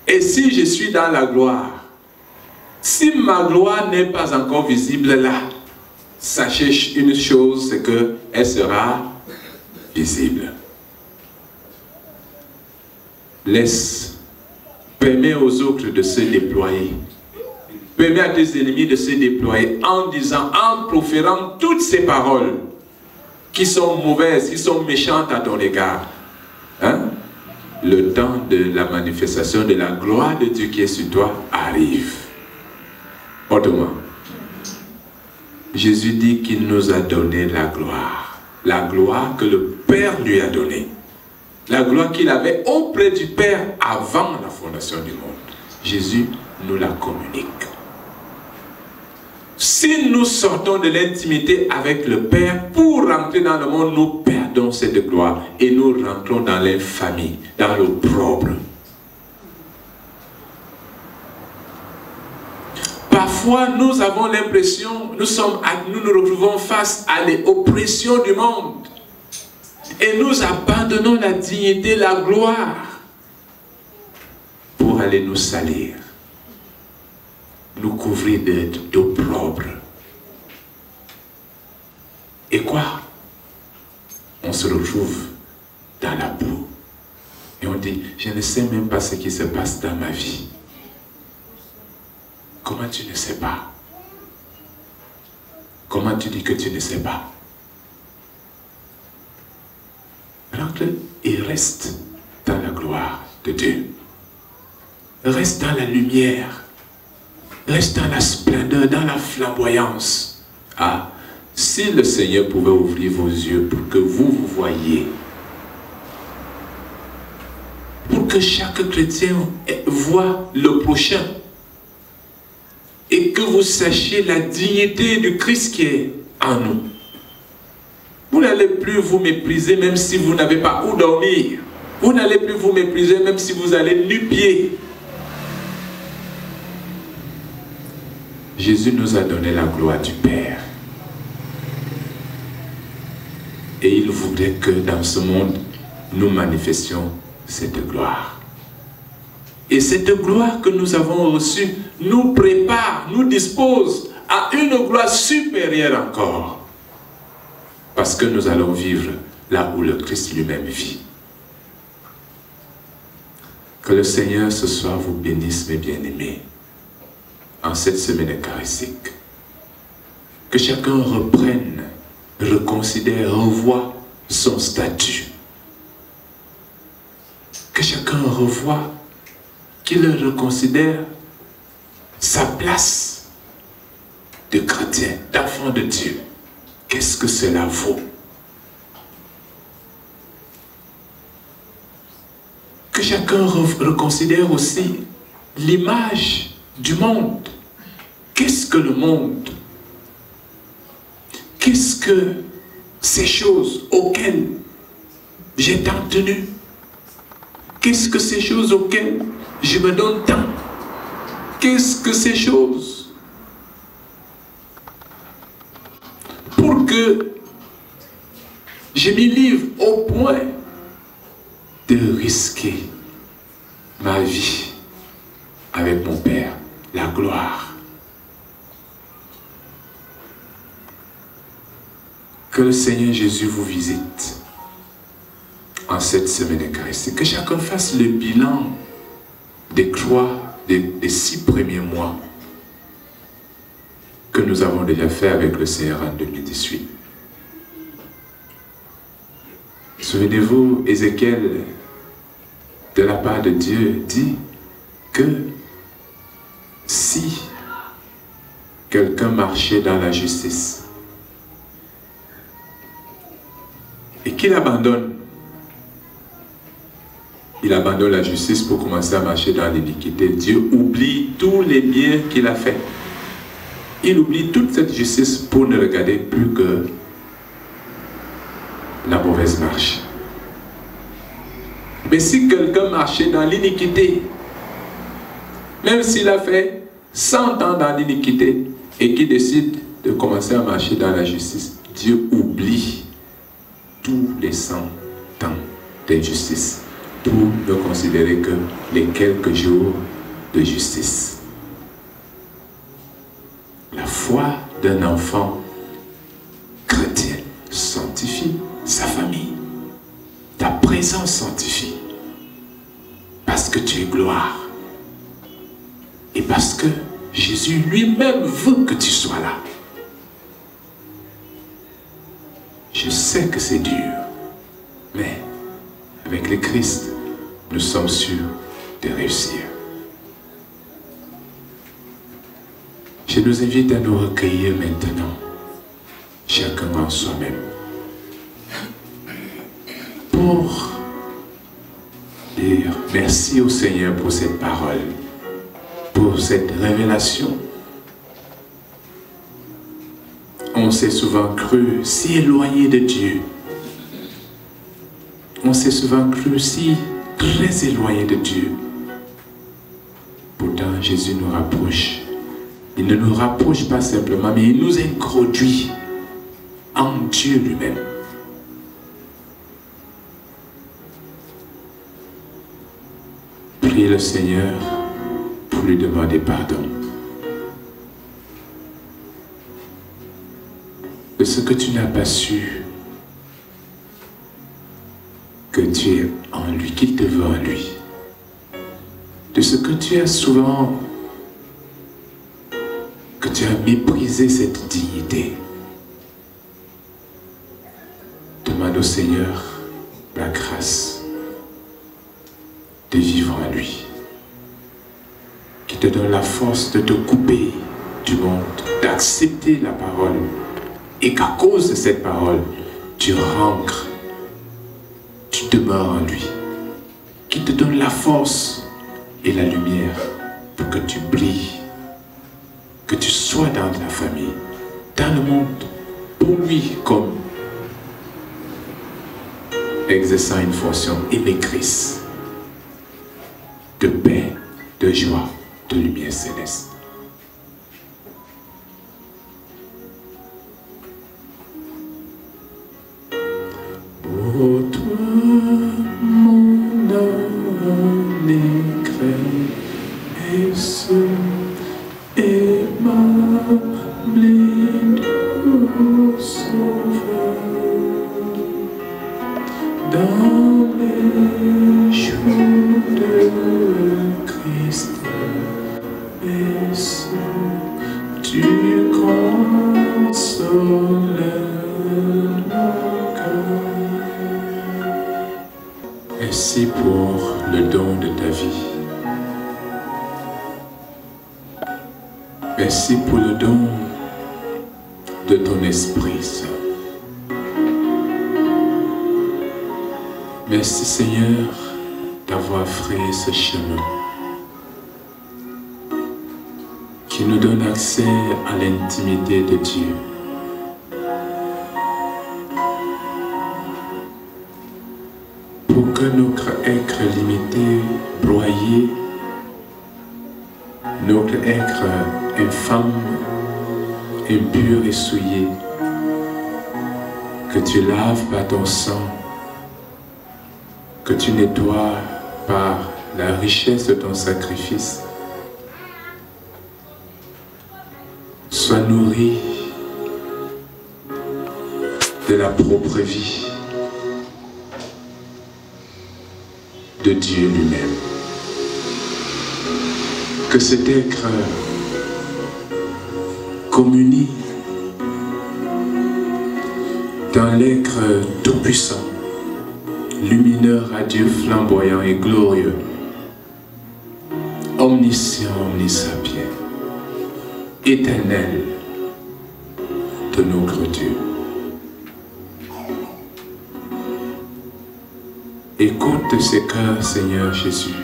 Et si je suis dans la gloire, si ma gloire n'est pas encore visible là, sachez une chose, c'est qu'elle sera visible. Permets aux autres de se déployer. Permets à tes ennemis de se déployer en disant, en proférant toutes ces paroles qui sont mauvaises, qui sont méchantes à ton égard. Hein? Le temps de la manifestation de la gloire de Dieu qui est sur toi arrive. Autrement, Jésus dit qu'il nous a donné la gloire que le Père lui a donnée, la gloire qu'il avait auprès du Père avant la fondation du monde. Jésus nous la communique. Si nous sortons de l'intimité avec le Père pour rentrer dans le monde, nous perdons cette gloire et nous rentrons dans l'infamie, dans l'opprobre. Parfois, nous avons l'impression, nous nous retrouvons face à l'oppression du monde et nous abandonnons la dignité, la gloire pour aller nous salir, nous couvrir d'opprobre. Et quoi? On se retrouve dans la boue et on dit, je ne sais même pas ce qui se passe dans ma vie. Comment tu ne sais pas? Comment tu dis que tu ne sais pas? Rentre et reste dans la gloire de Dieu. Reste dans la lumière. Reste dans la splendeur, dans la flamboyance. Ah, si le Seigneur pouvait ouvrir vos yeux pour que vous voyiez, pour que chaque chrétien voie le prochain, et que vous sachiez la dignité du Christ qui est en nous. Vous n'allez plus vous mépriser même si vous n'avez pas où dormir. Vous n'allez plus vous mépriser même si vous allez nu-pieds. Jésus nous a donné la gloire du Père. Et il voudrait que dans ce monde, nous manifestions cette gloire. Et cette gloire que nous avons reçue nous prépare, nous dispose à une gloire supérieure encore. Parce que nous allons vivre là où le Christ lui-même vit. Que le Seigneur ce soir vous bénisse, mes bien-aimés, en cette semaine eucharistique. Que chacun reprenne, reconsidère, revoie son statut. Que chacun revoie, qu'il reconsidère sa place de chrétien, d'enfant de Dieu. Qu'est-ce que cela vaut? Que chacun reconsidère aussi l'image du monde. Qu'est-ce que le monde? Qu'est-ce que ces choses auxquelles j'ai tant tenu? Qu'est-ce que ces choses auxquelles je me donne tant? Qu'est-ce que ces choses? Pour que je m'y livre au point de risquer ma vie avec mon Père, la gloire. Que le Seigneur Jésus vous visite en cette semaine eucharistique. Que chacun fasse le bilan des croix des 6 premiers mois que nous avons déjà fait avec le Seigneur en 2018. Souvenez-vous, Ézéchiel, de la part de Dieu, dit que si quelqu'un marchait dans la justice et qu'il abandonne la justice pour commencer à marcher dans l'iniquité, Dieu oublie tous les biens qu'il a faits. Il oublie toute cette justice pour ne regarder plus que la mauvaise marche. Mais si quelqu'un marchait dans l'iniquité, même s'il a fait 100 ans dans l'iniquité et qu'il décide de commencer à marcher dans la justice, Dieu oublie tous les 100 ans d'injustice pour ne considérer que les quelques jours de justice. La foi d'un enfant chrétien sanctifie sa famille. Ta présence sanctifie. Parce que tu es gloire. Et parce que Jésus lui-même veut que tu sois là. Je sais que c'est dur, mais avec le Christ, nous sommes sûrs de réussir. Je nous invite à nous recueillir maintenant, chacun en soi-même, pour dire merci au Seigneur pour cette parole, pour cette révélation. On s'est souvent cru si éloigné de Dieu. On s'est souvent cru si très éloigné de Dieu. Pourtant, Jésus nous rapproche. Il ne nous rapproche pas simplement, mais il nous introduit en Dieu lui-même. Prie le Seigneur pour lui demander pardon de ce que tu n'as pas su, que tu es en lui, qu'il te veut en lui, de ce que tu as souvent, que tu as méprisé cette dignité. Demande au Seigneur la grâce de vivre en lui, qui te donne la force de te couper du monde, d'accepter la parole, et qu'à cause de cette parole, tu rancres, tu demeures en lui, qui te donne la force et la lumière pour que tu brilles, que tu sois dans la famille, dans le monde, pour lui comme exerçant une fonction émettrice de paix, de joie, de lumière céleste. Pour toi, mon âme est créée aimable et doux sauveur, dans les jours de Christ, et sous du grand soleil. Merci pour le don de ta vie. Merci pour le don de ton Esprit Saint. Merci Seigneur d'avoir frayé ce chemin qui nous donne accès à l'intimité de Dieu. Pour que notre être limité, broyé, notre être infâme, impur et souillé, que tu laves par ton sang, que tu nettoies par la richesse de ton sacrifice, sois nourri de la propre vie de Dieu lui-même. Que cet être communie dans l'être tout-puissant, lumineux, radieux, flamboyant et glorieux, omniscient, omnisapien, éternel de notre Dieu. Écoute ces cœurs, Seigneur Jésus.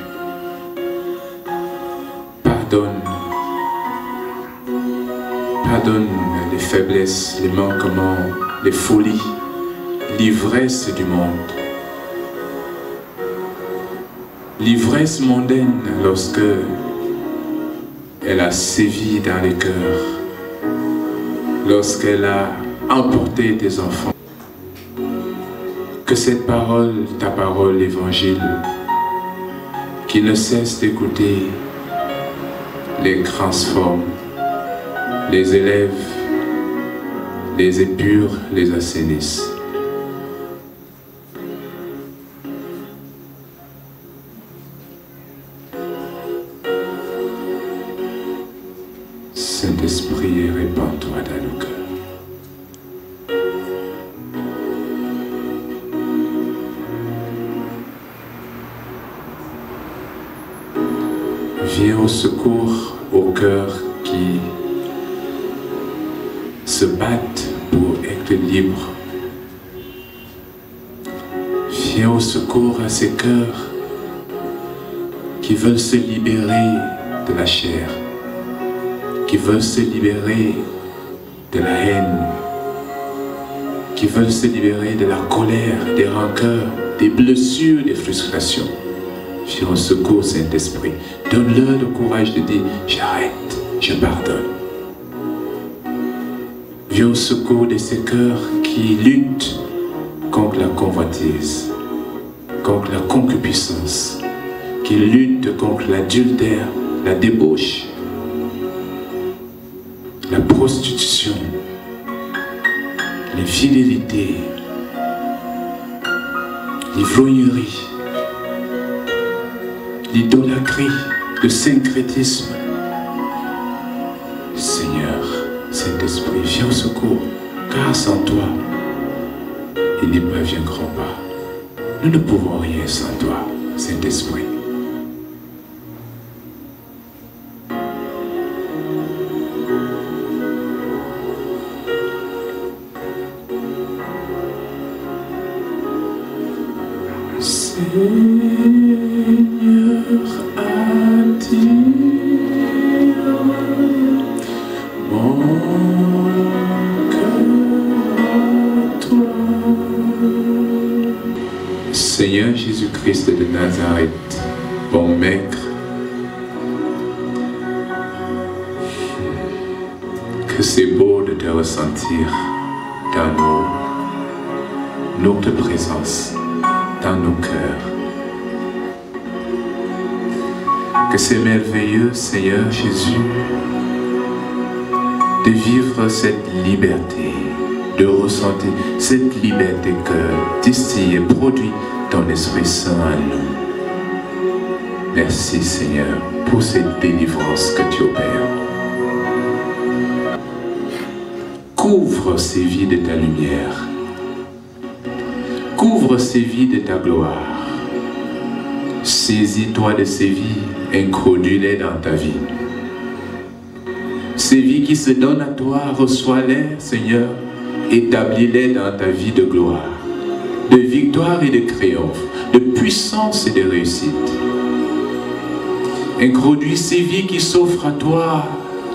Pardonne les faiblesses, les manquements, les folies, l'ivresse du monde. L'ivresse mondaine lorsque elle a sévi dans les cœurs, lorsqu'elle a emporté tes enfants. Que cette parole, ta parole, l'évangile, qui ne cesse d'écouter, les transforme, les élève, les épure, les assainisse. Saint-Esprit, répands-toi dans nos cœurs. Viens au secours aux cœurs qui se battent pour être libres. Viens au secours à ces cœurs qui veulent se libérer de la chair, qui veulent se libérer de la haine, qui veulent se libérer de la colère, des rancœurs, des blessures, des frustrations. Viens au secours, Saint-Esprit. Donne-leur le courage de dire, j'arrête, je pardonne. Viens au secours de ces cœurs qui luttent contre la convoitise, contre la concupiscence, qui luttent contre l'adultère, la débauche, la prostitution, l'infidélité, l'ivrognerie, l'idolâtrie, le syncrétisme. Seigneur, Saint-Esprit, viens au secours, car sans toi, ils ne parviendront pas. Nous ne pouvons rien sans toi, Saint-Esprit. Seigneur, attire mon cœur à toi. Seigneur Jésus-Christ de Nazareth, bon maître, que c'est beau de te ressentir dans notre présence, dans nos cœurs. Que c'est merveilleux, Seigneur Jésus, de vivre cette liberté, de ressentir cette liberté que distille et produit ton Esprit Saint en nous. Merci, Seigneur, pour cette délivrance que tu opères. Couvre ces vies de ta lumière. Couvre ces vies de ta gloire. Saisis-toi de ces vies, introduis-les dans ta vie. Ces vies qui se donnent à toi, reçois-les, Seigneur, établis-les dans ta vie de gloire, de victoire et de triomphe, de puissance et de réussite. Introduis ces vies qui s'offrent à toi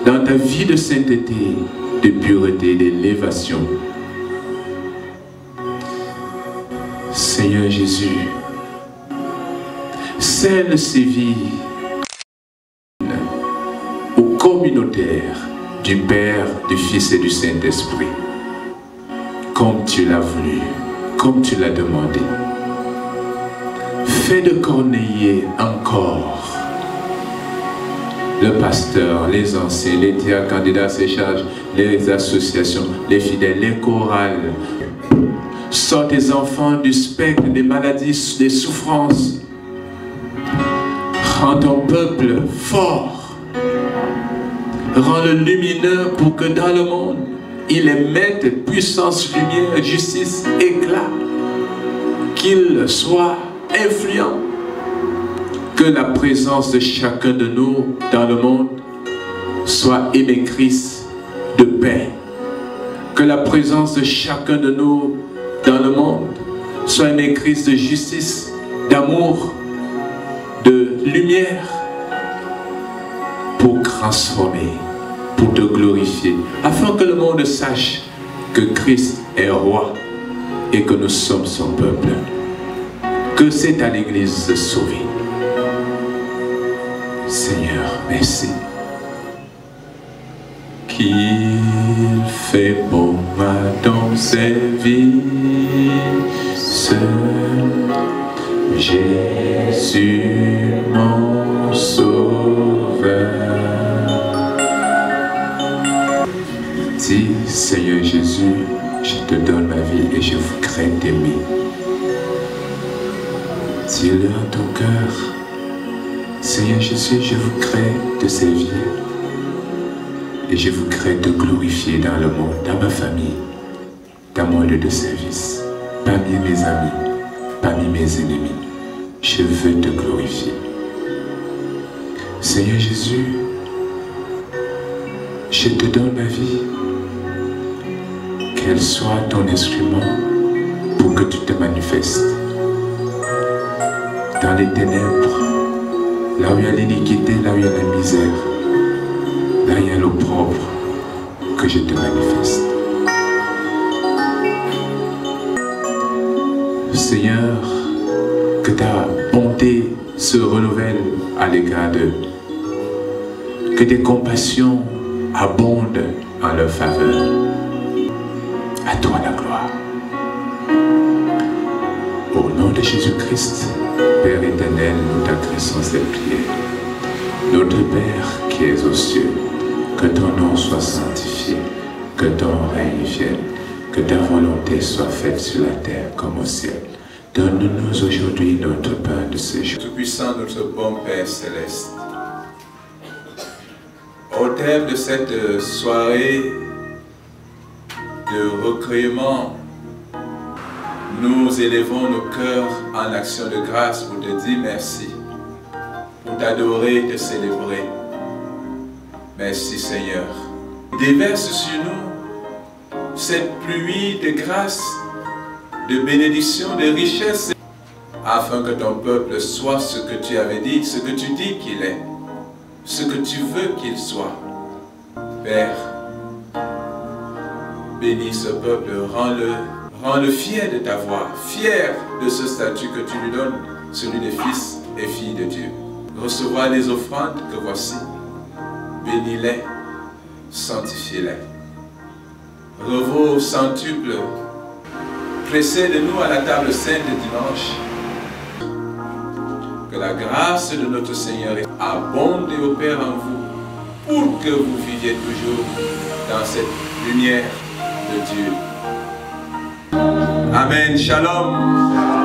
dans ta vie de sainteté, de pureté, d'élévation. Seigneur Jésus, scelle ces vies au communautaire du Père, du Fils et du Saint-Esprit, comme tu l'as voulu, comme tu l'as demandé. Fais de Corneillé encore le pasteur, les anciens, les tiers candidats à ces charges, les associations, les fidèles, les chorales. Sors tes enfants du spectre des maladies, des souffrances. Rends ton peuple fort. Rends-le lumineux pour que dans le monde, il émette puissance, lumière, justice, éclat. Qu'il soit influent. Que la présence de chacun de nous dans le monde soit émettrice de paix. Que la présence de chacun de nous dans le monde soit émettrice de justice, d'amour, de lumière, pour transformer, pour te glorifier, afin que le monde sache que Christ est roi et que nous sommes son peuple. Que c'est à l'Église de sauver. Seigneur, merci. Qu'il fait bon dans service, Jésus mon sauveur. Dis, Seigneur Jésus, je te donne ma vie et je voudrais t'aimer. Dis-le en ton cœur. Seigneur Jésus, je voudrais te servir et je voudrais te glorifier dans le monde, dans ma famille, dans mon lieu de service, parmi mes amis, parmi mes ennemis. Je veux te glorifier. Seigneur Jésus, je te donne ma vie, qu'elle soit ton instrument pour que tu te manifestes dans les ténèbres. Là où il y a l'iniquité, là où il y a la misère, là où il y a l'opprobre, que je te manifeste. Seigneur, que ta bonté se renouvelle à l'égard d'eux. Que tes compassions abondent en leur faveur. À toi la gloire. Au nom de Jésus-Christ, Père éternel, nous t'adressons cette prière. Notre Père qui es aux cieux, que ton nom soit sanctifié, que ton règne vienne, que ta volonté soit faite sur la terre comme au ciel. Donne-nous aujourd'hui notre pain de ce jour. Tout-puissant, notre bon Père céleste, au terme de cette soirée de recueillement, nous élevons nos cœurs en action de grâce pour te dire merci, pour t'adorer et te célébrer. Merci Seigneur. Déverse sur nous cette pluie de grâce, de bénédiction, de richesse, afin que ton peuple soit ce que tu avais dit, ce que tu dis qu'il est, ce que tu veux qu'il soit. Père, bénis ce peuple, rends-le fier de ta voix, fier de ce statut que tu lui donnes, celui de fils et fille de Dieu. Recevoir les offrandes que voici, bénis-les, sanctifie-les. Revaut centuple, précède-nous à la table sainte de dimanche. Que la grâce de notre Seigneur abonde et opère en vous, pour que vous viviez toujours dans cette lumière de Dieu. Amen. Shalom.